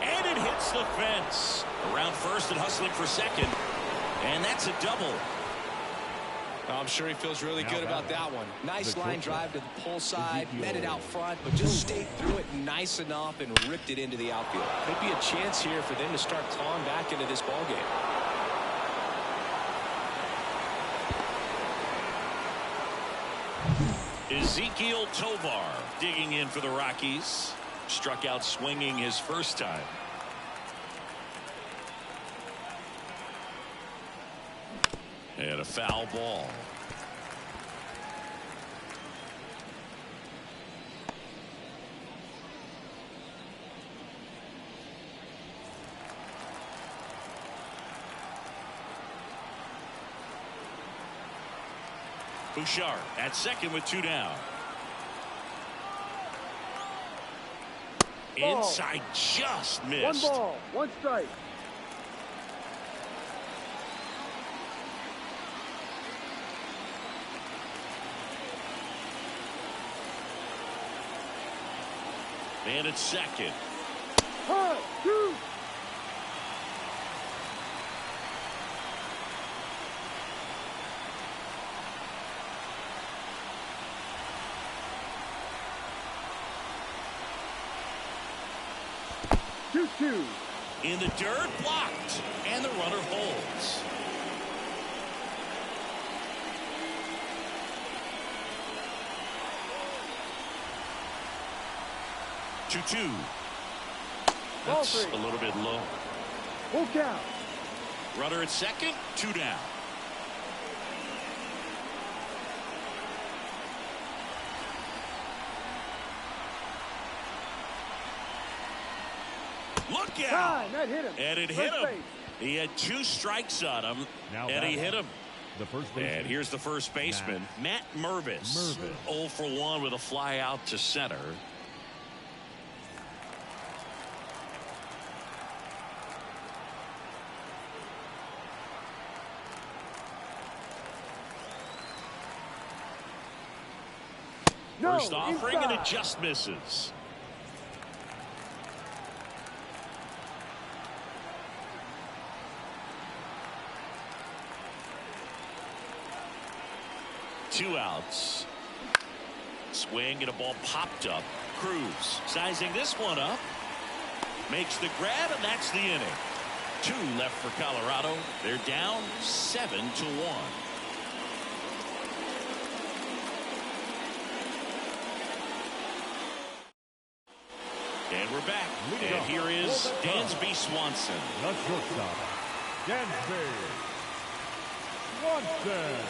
And it hits the fence. Around first and hustling for second. And that's a double. I'm sure he feels really good about that one. Nice line drive to the pull side, met it out front, but just stayed through it nice enough and ripped it into the outfield. Could be a chance here for them to start clawing back into this ball game. Ezekiel Tovar digging in for the Rockies. Struck out swinging his first time. And a foul ball. Bouchard at second with 2 down. Ball. Inside, just One missed. ball, one strike. And it's second. 1, 2. Two. In the dirt, blocked, and the runner holds. Two. Ball That's 3. a little bit low. Full count. Runner at second, 2 down. Look out! Time, that hit him. And it hit him. He had 2 strikes on him, and he hit him. The first baseman. And here's the first baseman, Matt Mervis. 0 for 1 with a fly out to center. No, First offering, and it inside. just misses. Two outs. Swing and a ball popped up. Cruz sizing this one up. Makes the grab, and that's the inning. 2 left for Colorado. They're down 7-1. And we're back. And here is Dansby Swanson. The shortstop, Dansby Swanson.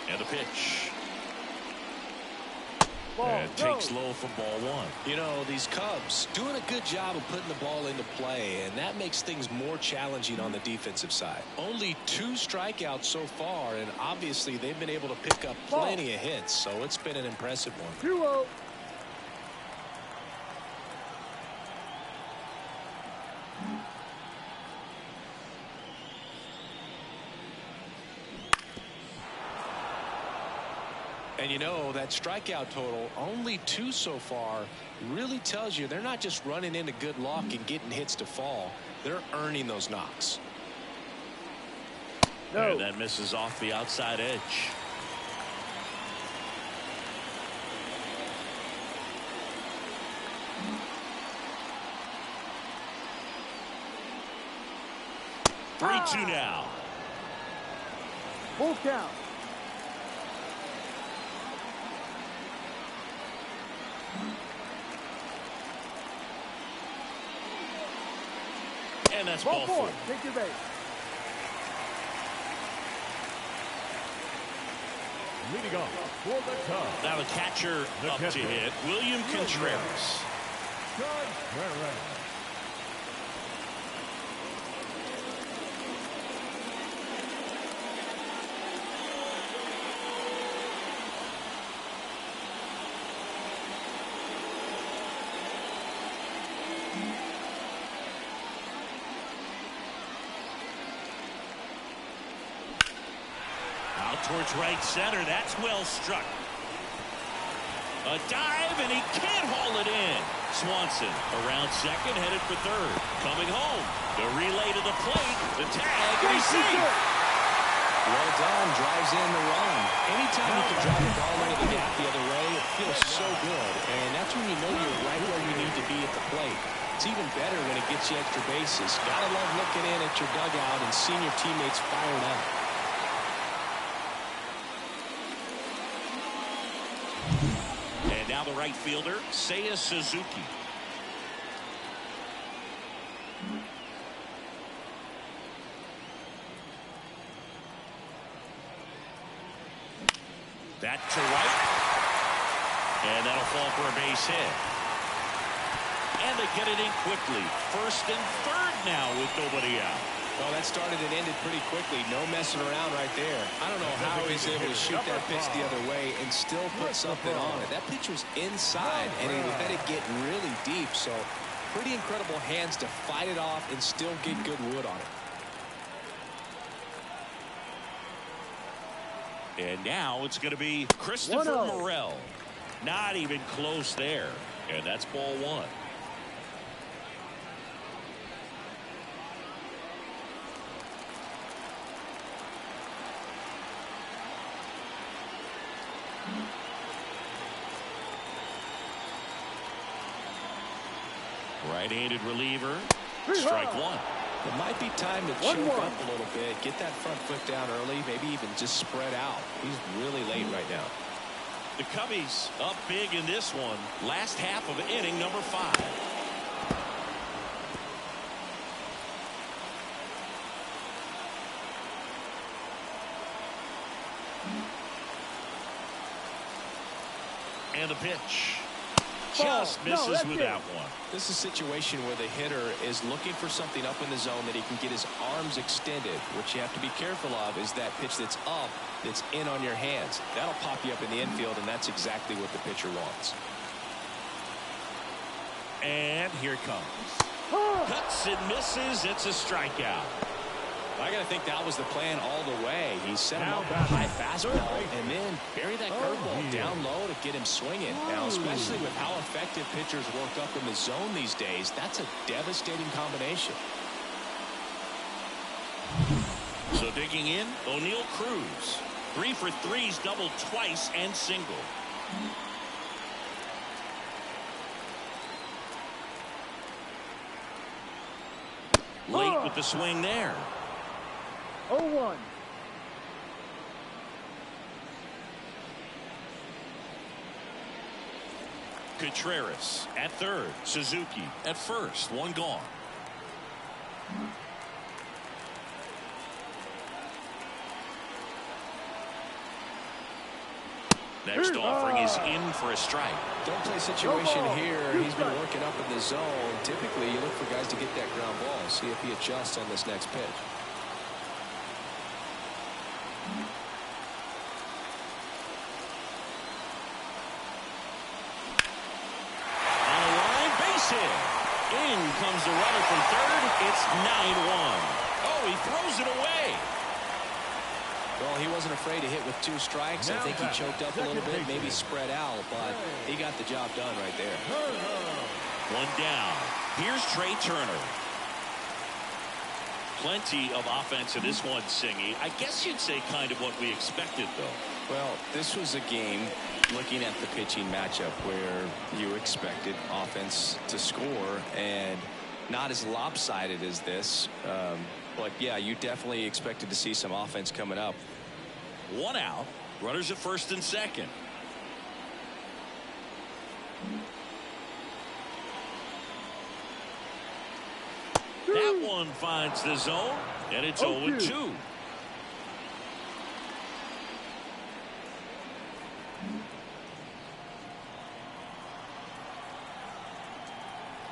And the pitch. Ball, And go. takes low for ball 1. You know, these Cubs doing a good job of putting the ball into play, and that makes things more challenging on the defensive side. Only 2 strikeouts so far, and obviously they've been able to pick up plenty of hits, so it's been an impressive one. 2-0. And you know, that strikeout total, only 2 so far, really tells you they're not just running into good luck and getting hits to fall. They're earning those knocks. No. And that misses off the outside edge. Ah. 3-2 now. Full count. And that's Ball ball 4. 4. Take your base. Leading off for the Cubs, Now the catcher The up catcher. to hit, William Contreras. Contreras. Out towards right center. That's well struck. A dive, and he can't haul it in. Swanson around second, headed for third. Coming home. The relay to the plate. The tag, and he's safe. Well done, drives in the run. Anytime you can drive the ball into the gap the other way, it feels so good. And that's when you know you're right where you need to be at the plate. It's even better when it gets you extra bases. Gotta love looking in at your dugout and seeing your teammates fired up. And now the right fielder, Seiya Suzuki. That to right. And that'll fall for a base hit. And they get it in quickly. First and third now with nobody out. Well, that started and ended pretty quickly. No messing around right there. I don't know how he's able to shoot that pitch the other way and still put something on it. That pitch was inside, and he let it get really deep. So pretty incredible hands to fight it off and still get good wood on it. And now it's going to be Christopher Morel. Not even close there. And that's ball one. Right-handed reliever. Strike one. It might be time to choke up a little bit, get that front foot down early, maybe even just spread out. He's really late right now. The Cubbies up big in this one. Last half of inning number 5. And the pitch. Just misses with that one. This is a situation where the hitter is looking for something up in the zone that he can get his arms extended. What you have to be careful of is that pitch that's up, that's in on your hands. That'll pop you up in the infield, and that's exactly what the pitcher wants. And here it comes. Cuts and misses. It's a strikeout. I got to think that was the plan all the way. He set him up with a high fastball and then bury that curveball down low to get him swinging. Now, especially with how effective pitchers work up in the zone these days, that's a devastating combination. So digging in, O'Neal Cruz. 3 for 3's doubled twice and single. Late with the swing there. 0-1. Contreras at third. Suzuki at first. One gone. Next offering is in for a strike. Don't play situation here. He's been working up in the zone. Typically, you look for guys to get that ground ball. See if he adjusts on this next pitch. On a line, base hit. In comes the runner from third. It's 9-1. Oh, he throws it away. Well, he wasn't afraid to hit with 2 strikes. I think he choked up a little bit, maybe spread out, but he got the job done right there. One down. Here's Trey Turner. Plenty of offense in this one, Singy. I guess you'd say kind of what we expected, though. Well, this was a game, looking at the pitching matchup, where you expected offense to score, and not as lopsided as this. But, yeah, you definitely expected to see some offense coming up. 1 out. Runners at first and second. That one finds the zone, and it's 0-2.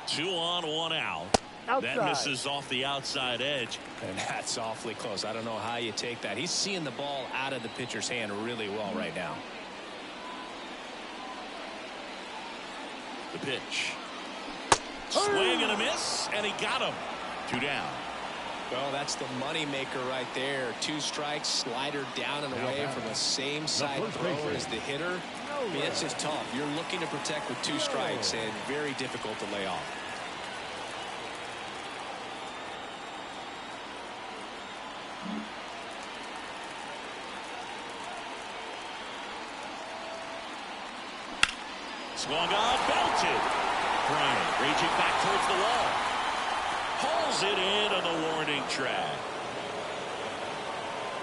Two on, 1 out. Outside. That misses off the outside edge. And that's awfully close. I don't know how you take that. He's seeing the ball out of the pitcher's hand really well right now. The pitch. Swing and a miss, and he got him. 2 down. Well, that's the money maker right there. 2 strikes, slider down and away from the same side thrower as the hitter. I mean, it's just tough. You're looking to protect with 2 strikes and very difficult to lay off. Swung on, belted. Bryant reaching back towards the wall. Hauls it in on the warning track.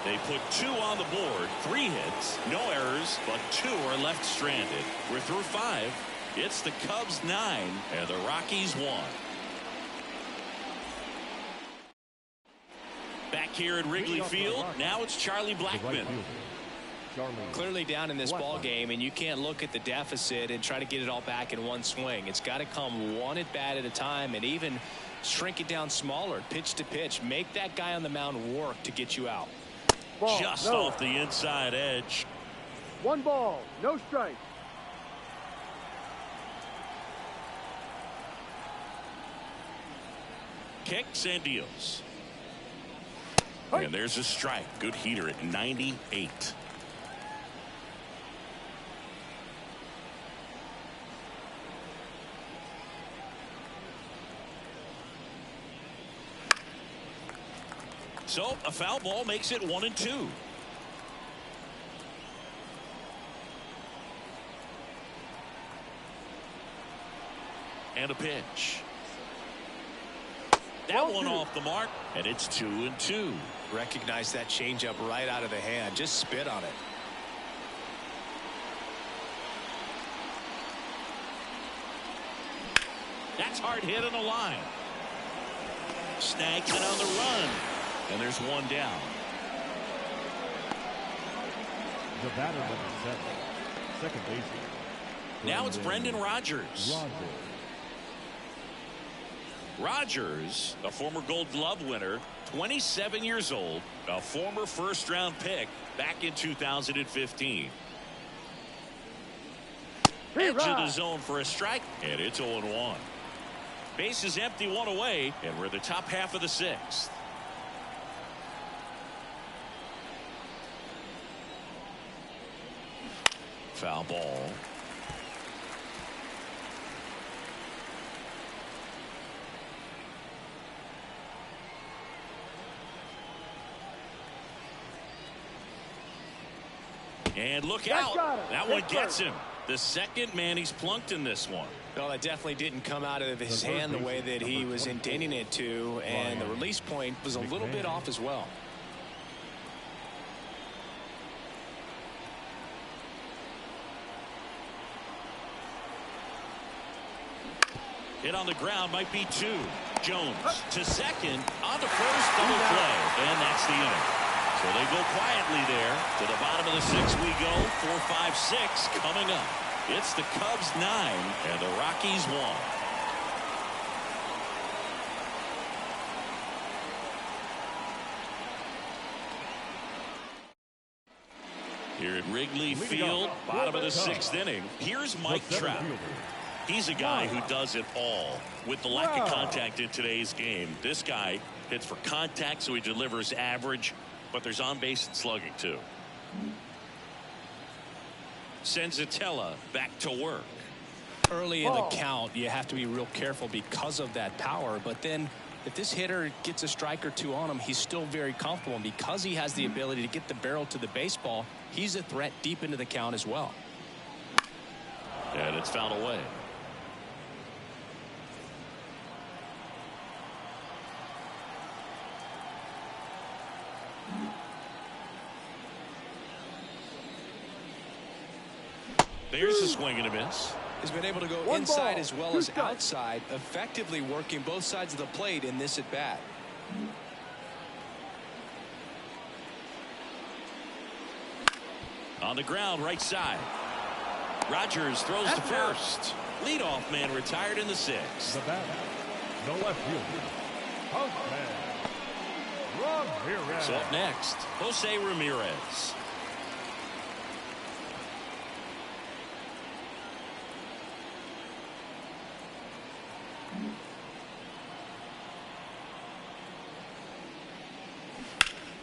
They put 2 on the board, 3 hits, no errors, but 2 are left stranded. We're through 5. It's the Cubs 9 and the Rockies 1. Back here at Wrigley Field, now it's Charlie Blackmon. Clearly down in this ball game, and you can't look at the deficit and try to get it all back in one swing. It's got to come one at bat at a time, and even Shrink it down smaller, pitch to pitch. Make that guy on the mound work to get you out. Ball, Just no. off the inside edge. 1 ball, no strike. Kicks and deals. And there's a strike. Good heater at 98. So a foul ball makes it 1-2. And a pitch. That one off the mark, and it's 2-2. Recognize that changeup right out of the hand. Just spit on it. That's hard hit on the line. Snags it on the run. And there's one down. The batter number 7, second baseman. Now it's Brendan Rodgers. Rodgers, a former Gold Glove winner, 27 years old, a former first-round pick back in 2015. Edge of the zone for a strike, and it's 0-1. Base is empty, 1 away, and we're in the top half of the 6th. Foul ball. And look out. That one gets him. The second man he's plunked in this one. Well, that definitely didn't come out of his hand the way that he was intending it to, and the release point was a little bit off as well. Hit on the ground, might be 2. Jones to second, on to first, double play, and that's the inning. So they go quietly there. To the bottom of the 6th we go. 4, 5, 6 coming up. It's the Cubs 9 and the Rockies 1. Here at Wrigley Field, bottom of the 6th inning. Here's Mike Trout. He's a guy who does it all. With the lack of contact in today's game, this guy hits for contact, so he delivers average, but there's on-base and slugging too. Senzatella back to work. Early in the count, you have to be real careful because of that power, but then if this hitter gets a strike or 2 on him, he's still very comfortable, and because he has the ability to get the barrel to the baseball, he's a threat deep into the count as well. And it's fouled away. There's a swing and a miss. He's been able to go inside as well as outside, effectively working both sides of the plate in this at bat. On the ground, right side. Rodgers throws to first. Leadoff man retired in the 6th. The batter, the left fielder, Ramirez. So up next, Jose Ramirez.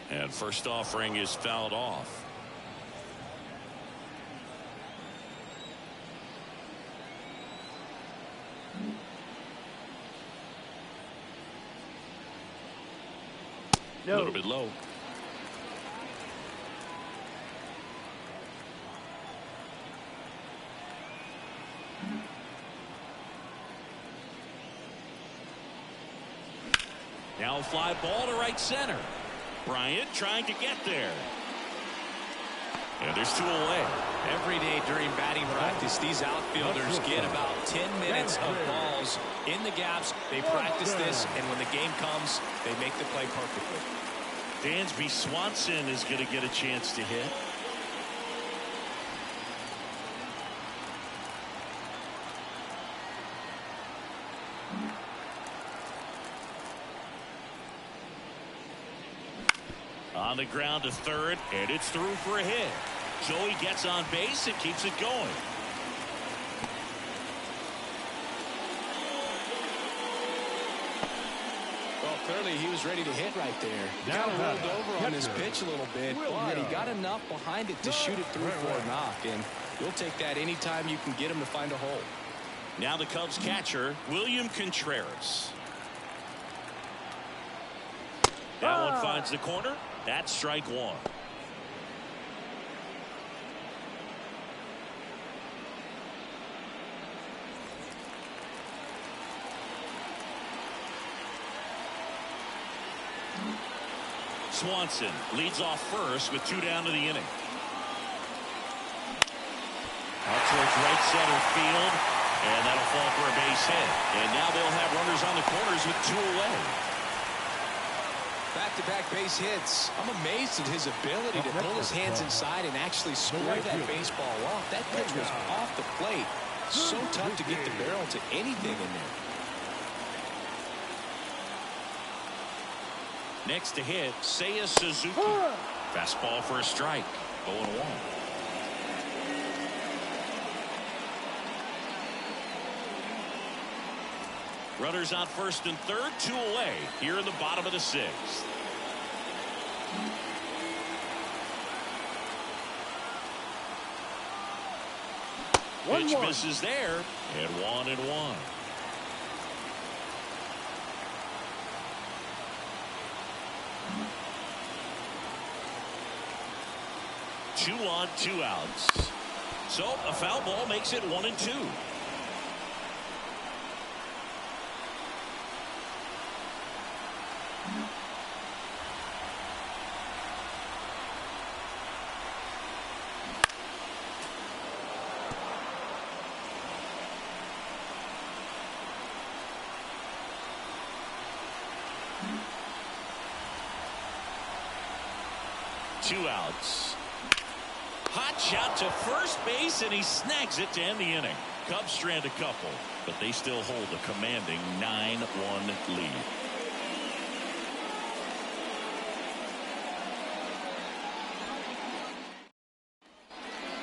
And first offering is fouled off. A little bit low. Now a fly ball to right center. Bryant trying to get there. And there's 2 away. Every day during batting practice, these outfielders get about 10 minutes of balls in the gaps. They practice this, and when the game comes, they make the play perfectly. Dansby Swanson is going to get a chance to hit. On the ground to third, and it's through for a hit. So he gets on base and keeps it going. Well, clearly he was ready to hit right there. He kind of rolled over on his pitch a little bit, but he got enough behind it to shoot it through for a knock, and you'll take that anytime you can get him to find a hole. Now the Cubs catcher, William Contreras. That one finds the corner. That's strike one. Swanson leads off first with 2 down to the inning. Out towards right center field, and that'll fall for a base hit. And now they'll have runners on the corners with 2 away. Back-to-back base hits. I'm amazed at his ability to pull his hands inside and actually square that baseball off. That pitch was off the plate. So tough to get the barrel to anything in there. Next to hit, Seiya Suzuki. Fastball for a strike. 0-1. Runners on first and third, 2 away here in the bottom of the 6th. Pitch misses there, and 1-1. Two on, 2 outs. So a foul ball makes it 1-2. Two outs. Hot shot to first base, and he snags it to end the inning. Cubs strand a couple, but they still hold a commanding 9-1 lead.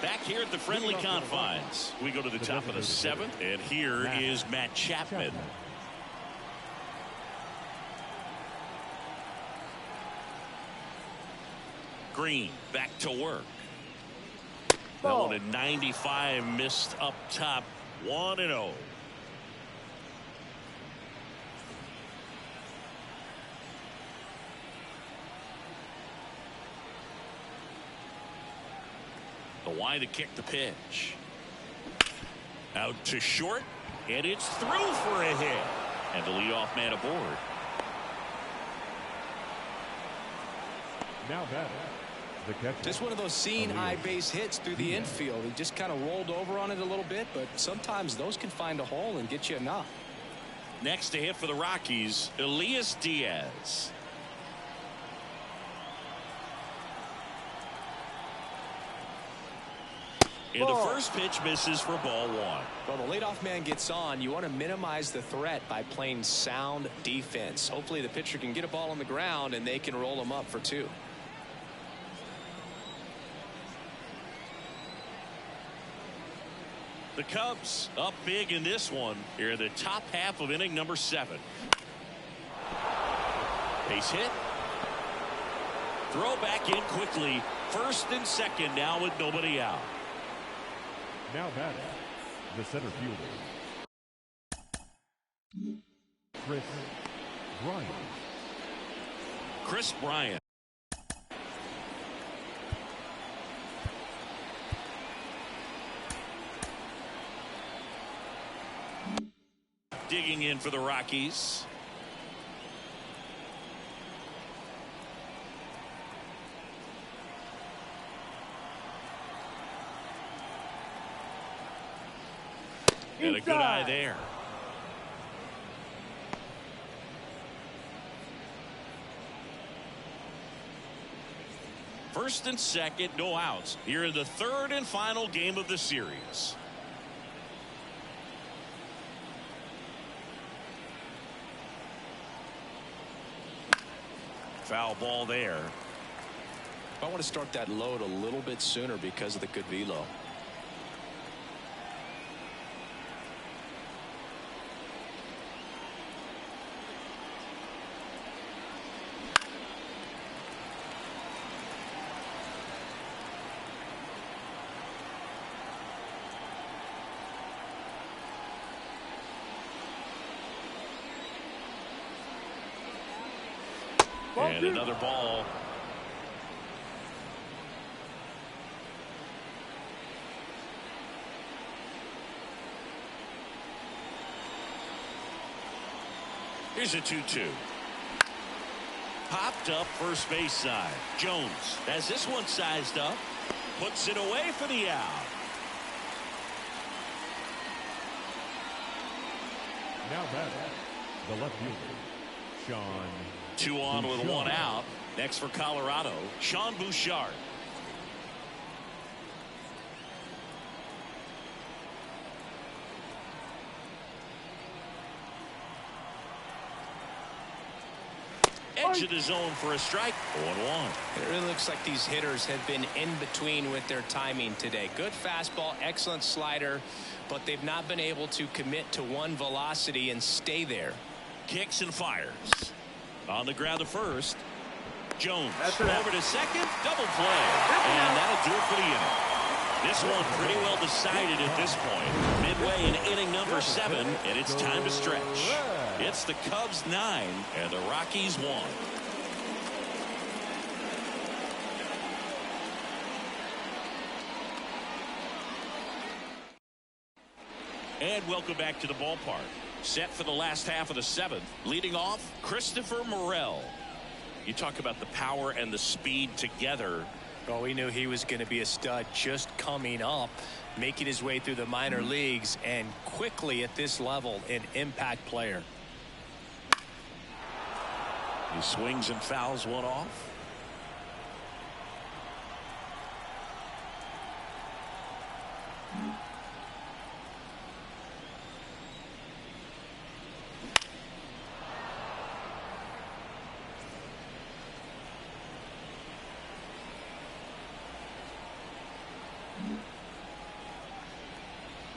Back here at the friendly confines, we go to the top of the 7th, and here is Matt Chapman. Green back to work. That one at 95, missed up top. 1-0. The wide to kick the pitch. Out to short, and it's through for a hit. And the leadoff man aboard. Now batting, the catcher. Just one of those seeing high base hits through the infield. He just kind of rolled over on it a little bit, but sometimes those can find a hole and get you a knock. Next to hit for the Rockies, Elias Diaz. And the first pitch misses for ball 1. Well, the leadoff man gets on. You want to minimize the threat by playing sound defense. Hopefully the pitcher can get a ball on the ground and they can roll him up for 2. The Cubs up big in this one here in the top half of inning number 7. Base hit. Throw back in quickly. First and second now with nobody out. Now batting, the center fielder, Chris Bryant. Chris Bryant. Digging in for the Rockies. And a good eye there. First and second, no outs. Here in the third and final game of the series. Foul ball there. I want to start that load a little bit sooner because of the good velo. And another ball. Here's a 2-2. Popped up first base side. Jones has this one sized up. Puts it away for the out. Now batting, the left fielder, Sean. 2 on with 1 out. Next for Colorado, Sean Bouchard. Edge of the zone for a strike. 0-1. It really looks like these hitters have been in between with their timing today. Good fastball, excellent slider, but they've not been able to commit to one velocity and stay there. Kicks and fires. On the ground to first. Jones over to second. Double play. And that'll do it for the inning. This one pretty well decided at this point. Midway in inning number 7, and it's time to stretch. It's the Cubs 9 and the Rockies 1. And welcome back to the ballpark. Set for the last half of the 7th. Leading off, Christopher Morel. You talk about the power and the speed together. Oh, we knew he was going to be a stud just coming up, making his way through the minor leagues, and quickly at this level, an impact player. He swings and fouls one off.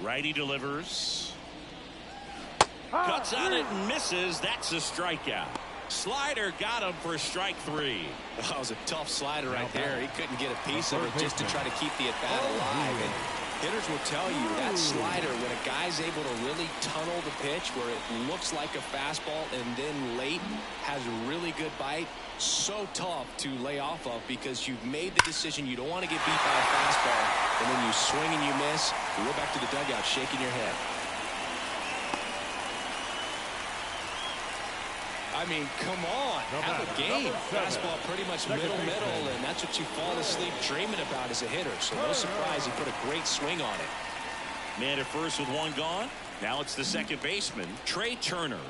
Righty delivers. Cuts on it and misses. That's a strikeout. Slider got him for strike 3. That was a tough slider right there. He couldn't get a piece of it just to try to keep the at-bat alive. And hitters will tell you that slider, when a guy's able to really tunnel the pitch where it looks like a fastball and then late has a really good bite, so tough to lay off of because you've made the decision you don't want to get beat by a fastball, and then you swing and you miss, you go back to the dugout shaking your head. I mean, come on, have a game. Fastball pretty much middle, and that's what you fall asleep dreaming about as a hitter. So no surprise he put a great swing on it. Man at first with 1 gone. Now it's the second baseman, Trey Turner.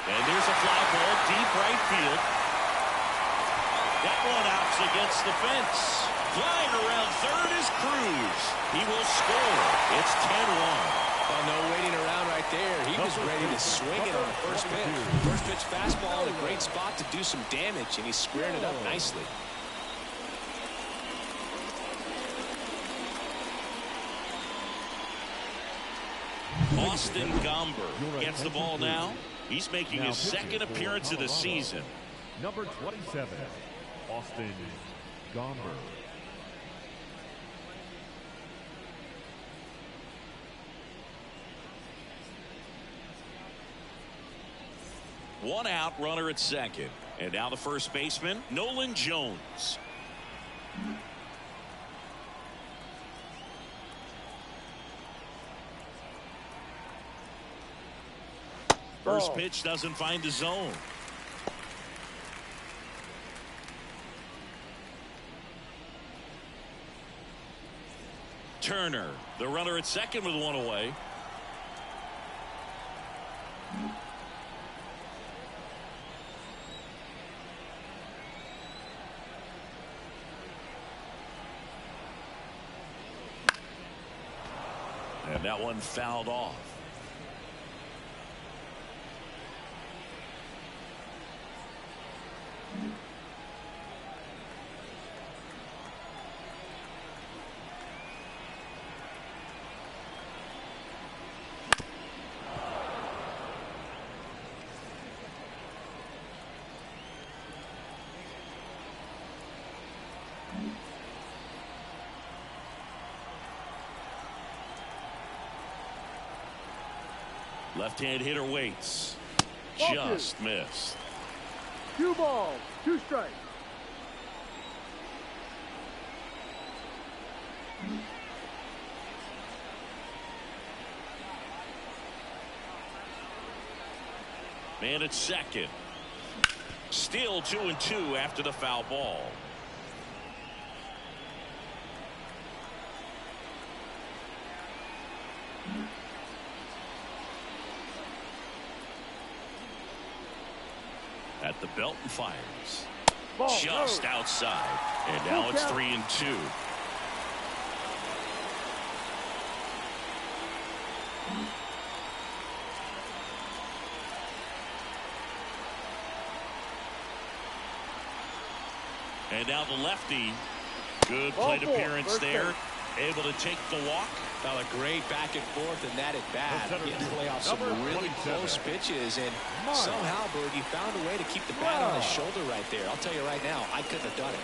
And there's a fly ball deep right field. That one out's against the fence. Flying around third is Cruz. He will score. It's 10-1. Oh, no waiting around right there. He was ready to swing it on the first pitch. First pitch fastball in a great spot to do some damage, and he's squaring it up nicely. Austin Gomber gets the ball now. He's making his second appearance of the season. Number 27, Austin Gomber. One out, runner at second. And now the first baseman, Nolan Jones. First pitch doesn't find the zone. Turner, the runner at second with 1 away. And that one fouled off. Left-hand hitter waits. Ball Just missed. 2 balls, 2 strikes. Man at second. Still 2-2 after the foul ball. At the belt and fires. Ball, Just no. outside. And now it's 3-2. And now the lefty. Good plate appearance there. Able to take the walk. Well, a great back and forth, and that at bat. He had to play off some really close pitches, and somehow, Bird, he found a way to keep the bat on his shoulder right there. I'll tell you right now, I couldn't have done it.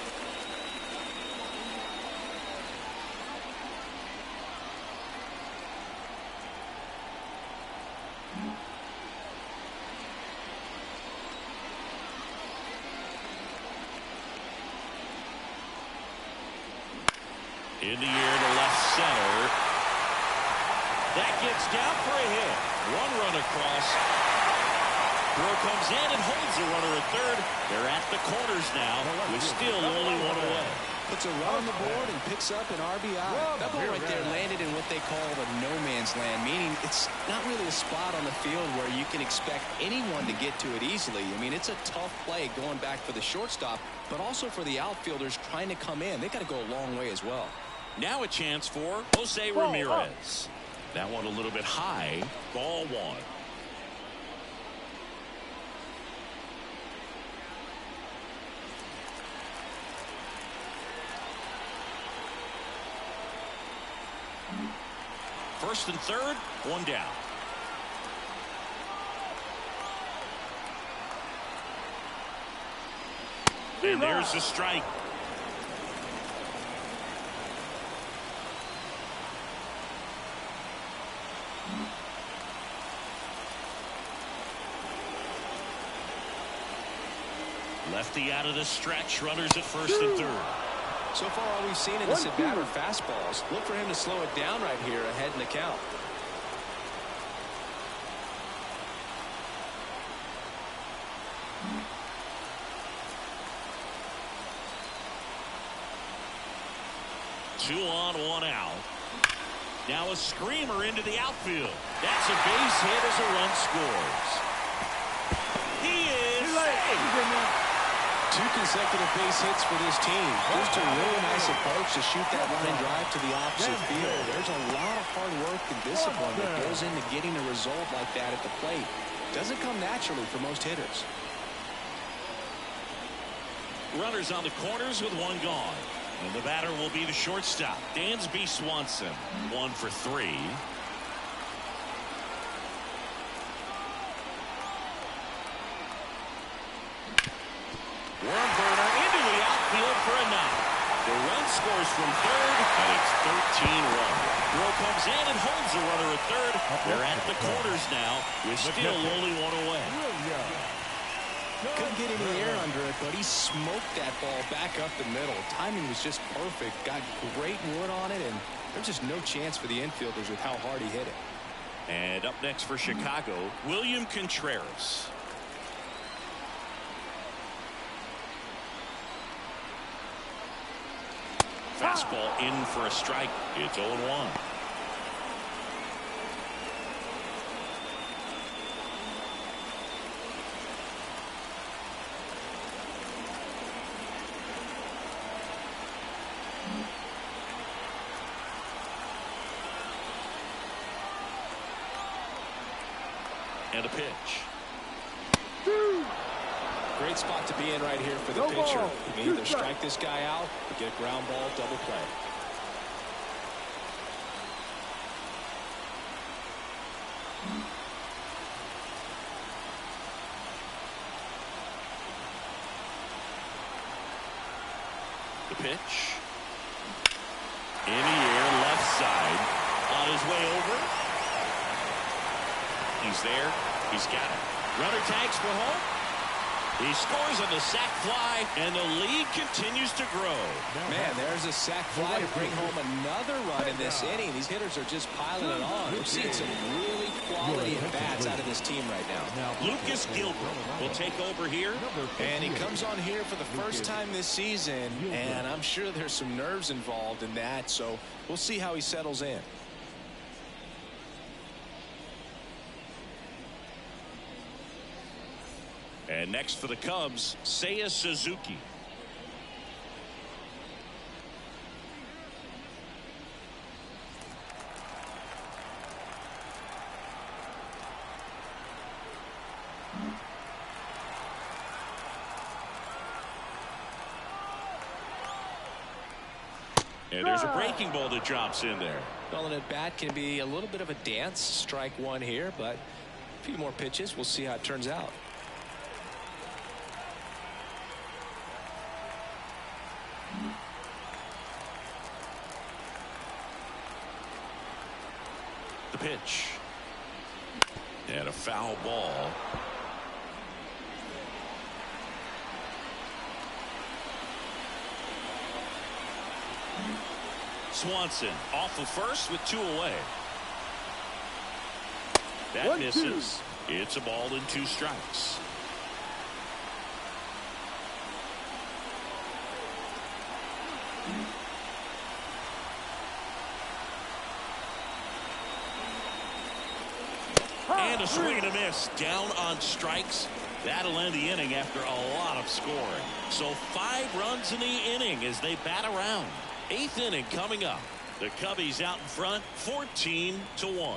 In the air to left center. That gets down for a hit. 1 run across. Throw comes in and holds the runner at third. They're at the corners now with still only 1 away. Puts a run on the board and picks up an RBI. That ball right there landed in what they call the no man's land, meaning it's not really a spot on the field where you can expect anyone to get to it easily. I mean, it's a tough play going back for the shortstop, but also for the outfielders trying to come in. They got to go a long way as well. Now a chance for Jose Ramirez. That one a little bit high. Ball 1. First and third, 1 down. And there's the strike. Lefty out of the stretch. Runners at first and third. So far, all we've seen in this at bat are fastballs. Look for him to slow it down right here ahead in the count. Two on, 1 out. Now a screamer into the outfield. That's a base hit as a run scores. He is safe. 2 consecutive base hits for this team. Just a really nice approach to shoot that line drive to the opposite field. There's a lot of hard work and discipline that goes into getting a result like that at the plate. Doesn't come naturally for most hitters. Runners on the corners with 1 gone. And the batter will be the shortstop, Dansby Swanson. 1 for 3. Worm burner into the outfield for a knock. The run scores from third, and it's 13-1. Throw comes in and holds the runner at third. They're at the corners now with still only 1 away. Couldn't get any air under it, but he smoked that ball back up the middle. Timing was just perfect. Got great wood on it, and there's just no chance for the infielders with how hard he hit it. And up next for Chicago, William Contreras. Fastball in for a strike. It's 0-1. And a pitch. Great spot to be in right here for the pitcher. You can either strike this guy out or get a ground ball double play. The pitch. In the air, left side. On his way over. He's there. He's got it. Runner tags for home. He scores on the sac fly, and the lead continues to grow. Man, there's a sac fly to bring home another run in this inning. These hitters are just piling it on. We're seeing some really quality at-bats out of this team right now. Lucas Gilbert will take over here. And he comes on here for the first time this season, and I'm sure there's some nerves involved in that, so we'll see how he settles in. And next for the Cubs, Seiya Suzuki. And there's a breaking ball that drops in there. Well, an at-bat can be a little bit of a dance. Strike one here, but a few more pitches. We'll see how it turns out. The pitch. And a foul ball. Swanson off of first with 2 away. That misses. It's a ball and 2 strikes. And a swing and a miss. Down on strikes. That'll end the inning after a lot of scoring. So 5 runs in the inning as they bat around. 8th inning coming up. The Cubbies out in front 14-1.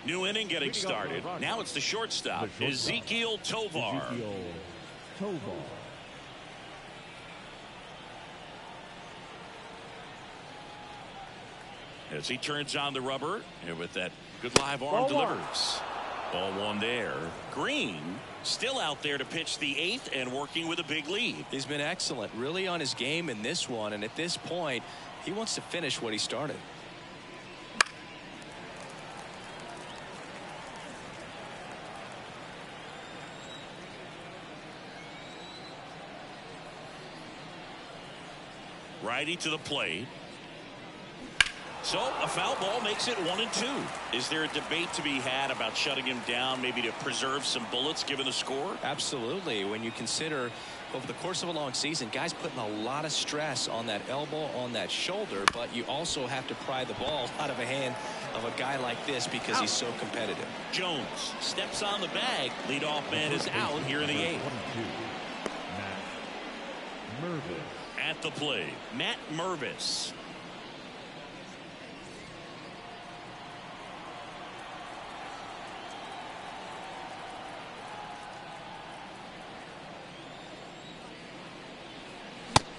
New inning getting started. Now it's the shortstop, Ezequiel Tovar. As he turns on the rubber, and with that good live arm delivers. Ball 1 there. Green still out there to pitch the 8th and working with a big lead. He's been excellent, really on his game in this one, and at this point he wants to finish what he started. Righty to the plate. So a foul ball makes it 1-2. Is there a debate to be had about shutting him down, maybe to preserve some bullets given the score? Absolutely. When you consider over the course of a long season, guys putting a lot of stress on that elbow, on that shoulder, but you also have to pry the ball out of a hand of a guy like this because he's so competitive. Jones steps on the bag. Leadoff man is out here in the 8th. At the plate, Matt Mervis.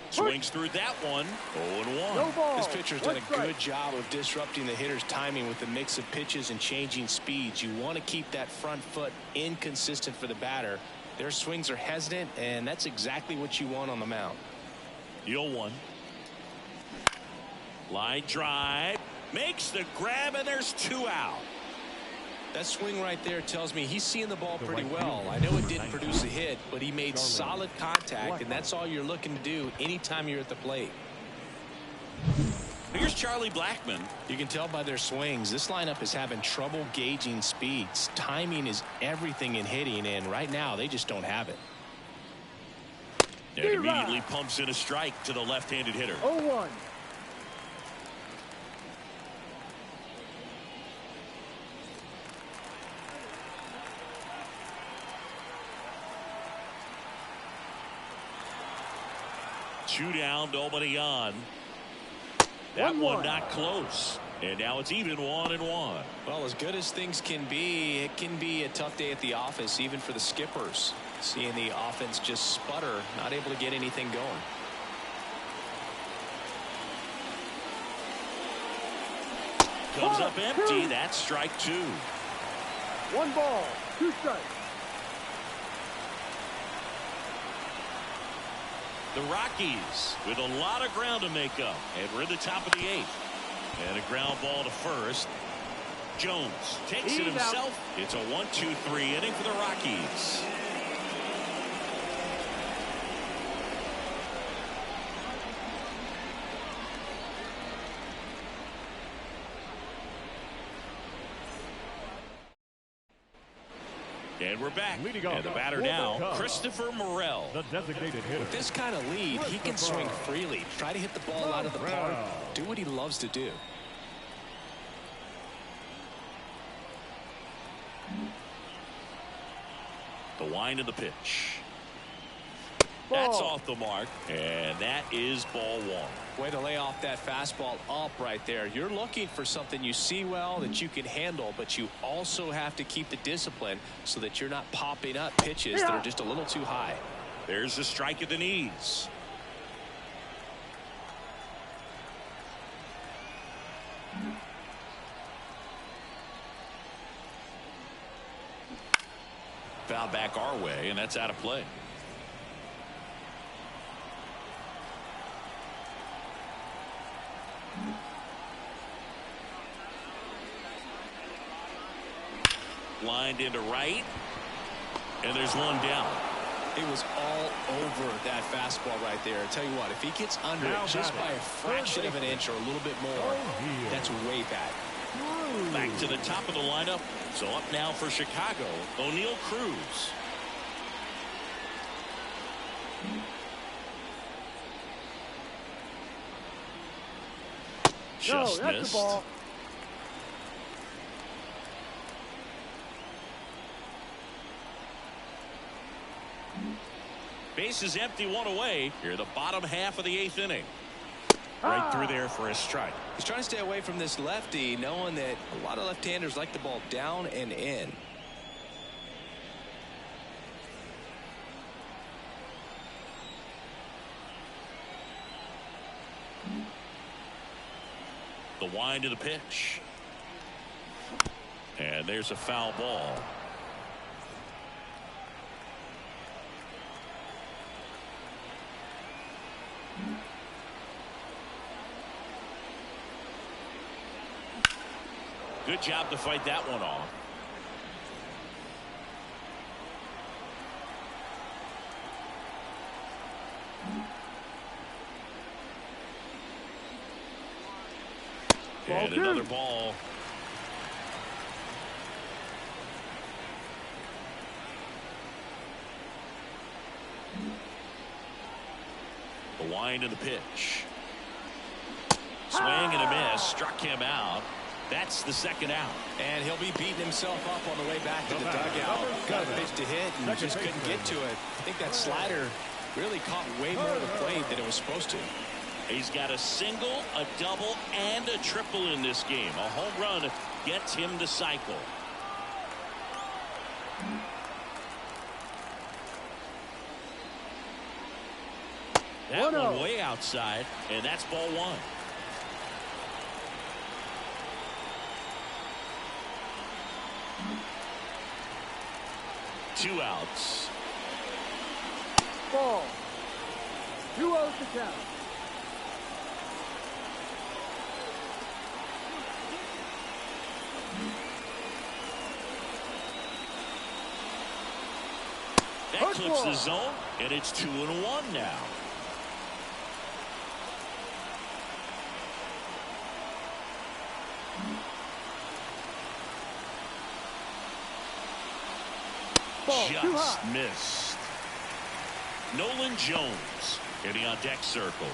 Swings through that one. 0-1. This pitcher's done a good job of disrupting the hitter's timing with the mix of pitches and changing speeds. You want to keep that front foot inconsistent for the batter. Their swings are hesitant, and that's exactly what you want on the mound. 0-1. Line drive. Makes the grab, and there's 2 out. That swing right there tells me he's seeing the ball pretty well. I know it didn't produce a hit, but he made solid contact, and that's all you're looking to do anytime you're at the plate. Here's Charlie Blackmon. You can tell by their swings, this lineup is having trouble gauging speeds. Timing is everything in hitting, and right now they just don't have it. And immediately pumps in a strike to the left-handed hitter. 0-1. Two down, nobody on. That one not close. And now it's even 1-1. Well, as good as things can be, it can be a tough day at the office, even for the skippers. Seeing the offense just sputter, not able to get anything going. Comes up empty. That's strike 2. 1 ball, 2 strikes. The Rockies with a lot of ground to make up, and we're in the top of the 8th. And a ground ball to first. Jones takes it himself. It's a 1-2-3 inning for the Rockies. And we're back. And the batter now, Christopher Morel. The designated hitter. With this kind of lead, he can swing freely. Try to hit the ball out of the park. Do what he loves to do. The wind of the pitch. That's off the mark, and that is ball one. Way to lay off that fastball up right there. You're looking for something you see well that you can handle, but you also have to keep the discipline so that you're not popping up pitches that are just a little too high. There's the strike at the knees. Foul back our way, and that's out of play. Lined into right, and there's one down. It was all over that fastball right there. I tell you what, if he gets under it just by a fraction of an inch or a little bit more, that's way back. Back to the top of the lineup. So up now for Chicago, O'Neal Cruz. Just missed. The ball. Base is empty, one away. Here the bottom half of the 8th inning. Right through there for a strike. He's trying to stay away from this lefty, knowing that a lot of left-handers like the ball down and in. The wind of the pitch. And there's a foul ball. Good job to fight that one off. And another ball. The wind of the pitch. Swing and a miss. Struck him out. That's the second out. And he'll be beating himself up on the way back to the dugout. Got a pitch to hit and just couldn't get to it. I think that slider really caught way more of the plate than it was supposed to. He's got a single, a double, and a triple in this game. A home run gets him to cycle. That one way outside, and that's ball one. Two outs. Ball. 2-0 to count. That clips the zone, and it's 2-1 now. Just missed. Nolan Jones getting on deck circle.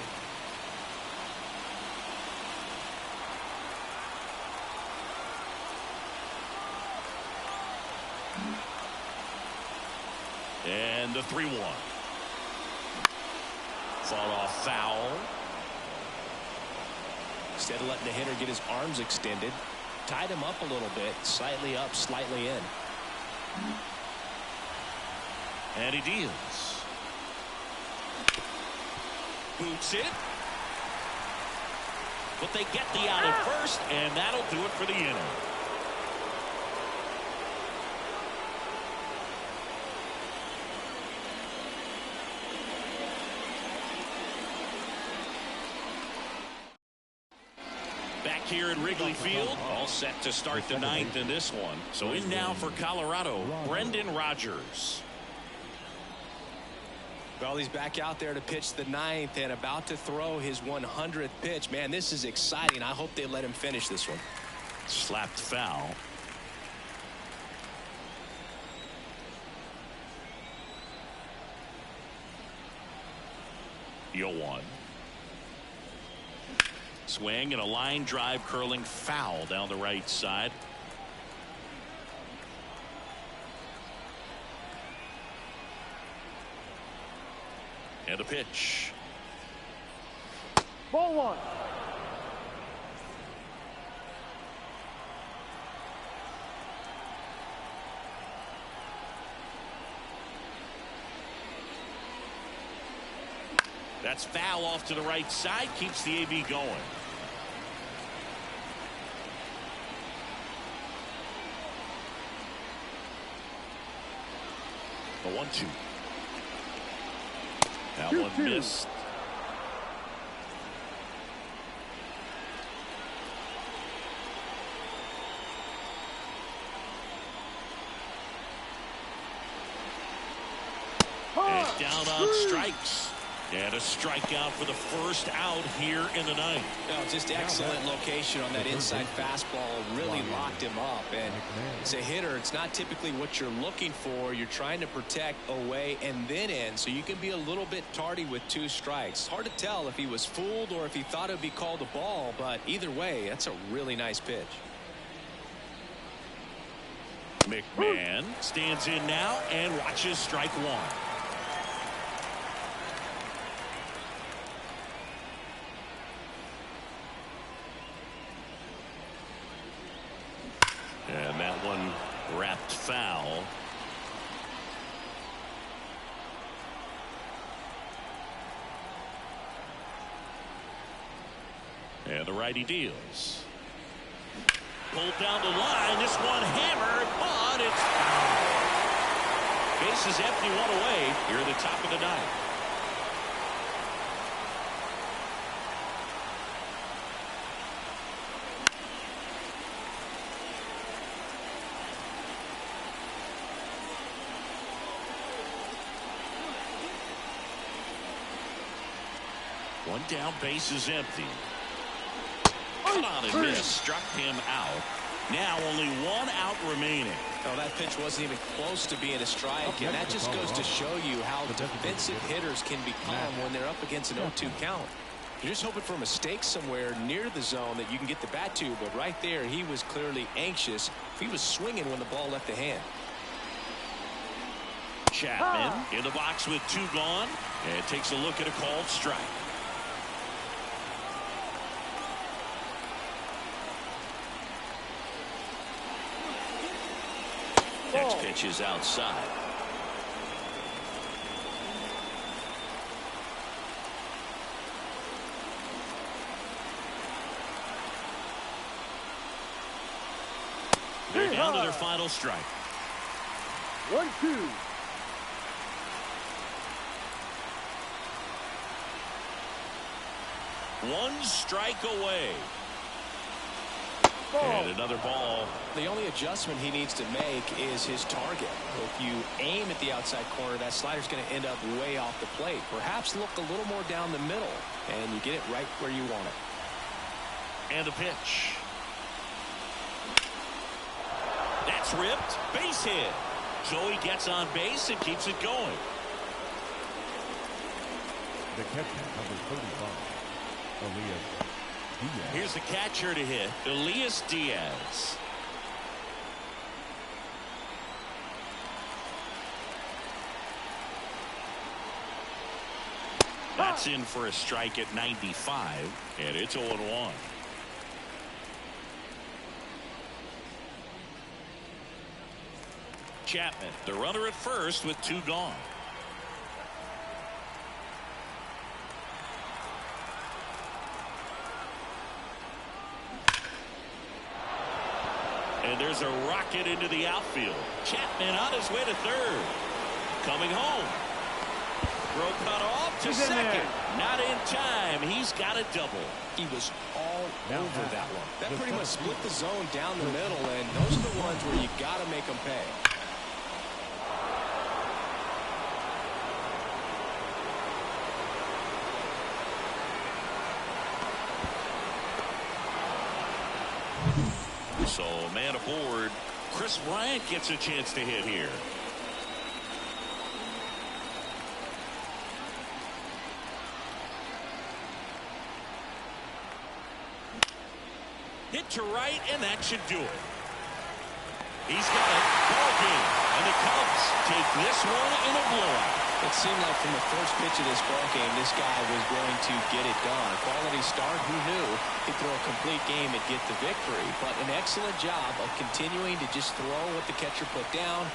And the 3-1. Fought off foul. Instead of letting the hitter get his arms extended, tied him up a little bit, slightly up, slightly in. And he deals. Boots it. But they get the out at first, and that'll do it for the inning. Back back here at Wrigley Field, all set to start the ninth in this one. So in now for Colorado, Brendan Rodgers. Well, he's back out there to pitch the ninth and about to throw his 100th pitch. Man, this is exciting. I hope they let him finish this one. Slapped foul. Yoan. Swing and a line drive curling foul down the right side. And a pitch. Ball one. That's foul off to the right side. Keeps the AB going. The 1-2. That one missed. And it's down on strikes. And a strikeout for the first out here in the ninth. No, just excellent location on that inside fastball. Really locked him up. And as a hitter, it's not typically what you're looking for. You're trying to protect away and then in, so you can be a little bit tardy with 2 strikes. It's hard to tell if he was fooled or if he thought it would be called a ball, but either way, that's a really nice pitch. McMahon stands in now and watches strike one. And that one wrapped foul. And the righty deals. Pulled down the line. This one hammered, but it's foul. Base is empty, one away here at the top of the ninth. One down, base is empty. Cut on and miss, struck him out. Now only one out remaining. Oh, that pitch wasn't even close to being a strike, and that just goes to show you how defensive hitters can become when they're up against an 0-2 count. You're just hoping for a mistake somewhere near the zone that you can get the bat to, but right there he was clearly anxious. He was swinging when the ball left the hand. Chapman in the box with 2 gone, and takes a look at a called strike. Next pitch is outside. They're down to their final strike. 1-2. One strike away. And another ball. The only adjustment he needs to make is his target. If you aim at the outside corner, that slider's going to end up way off the plate. Perhaps look a little more down the middle, and you get it right where you want it. And the pitch. That's ripped. Base hit. So he gets on base and keeps it going. The catcher, number 35, Elias. Here's the catcher to hit, Elias Diaz. That's in for a strike at 95, and it's 0-1. Chapman, the runner at first with 2 gone. And there's a rocket into the outfield. Chapman on his way to third. Coming home. Throw cut off to second. Not in time. He's got a double. He was all over that one. That pretty much split the zone down the middle, and those are the ones where you got to make them pay. So, man aboard. Chris Bryant gets a chance to hit here. Hit to right, and that should do it. He's got a ball game, and the Cubs take this one in a blowout. It seemed like from the first pitch of this ball game, this guy was going to get it done. Quality start, who knew he'd throw a complete game and get the victory. But an excellent job of continuing to just throw what the catcher put down.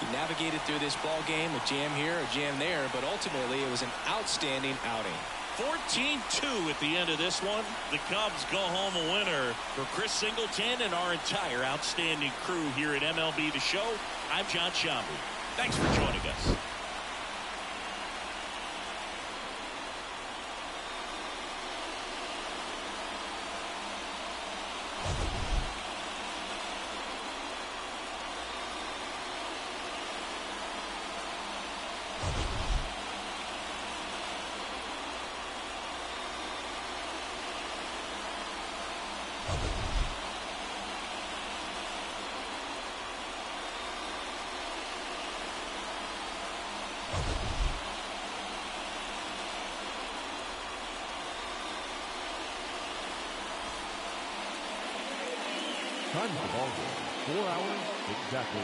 He navigated through this ball game, a jam here, a jam there, but ultimately it was an outstanding outing. 14-2 at the end of this one. The Cubs go home a winner. For Chris Singleton and our entire outstanding crew here at MLB The Show, I'm John Shambu. Thanks for joining us. Time for the ball game. 4 hours exactly.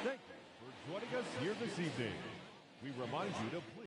Thank you for joining us here this evening. We remind you to please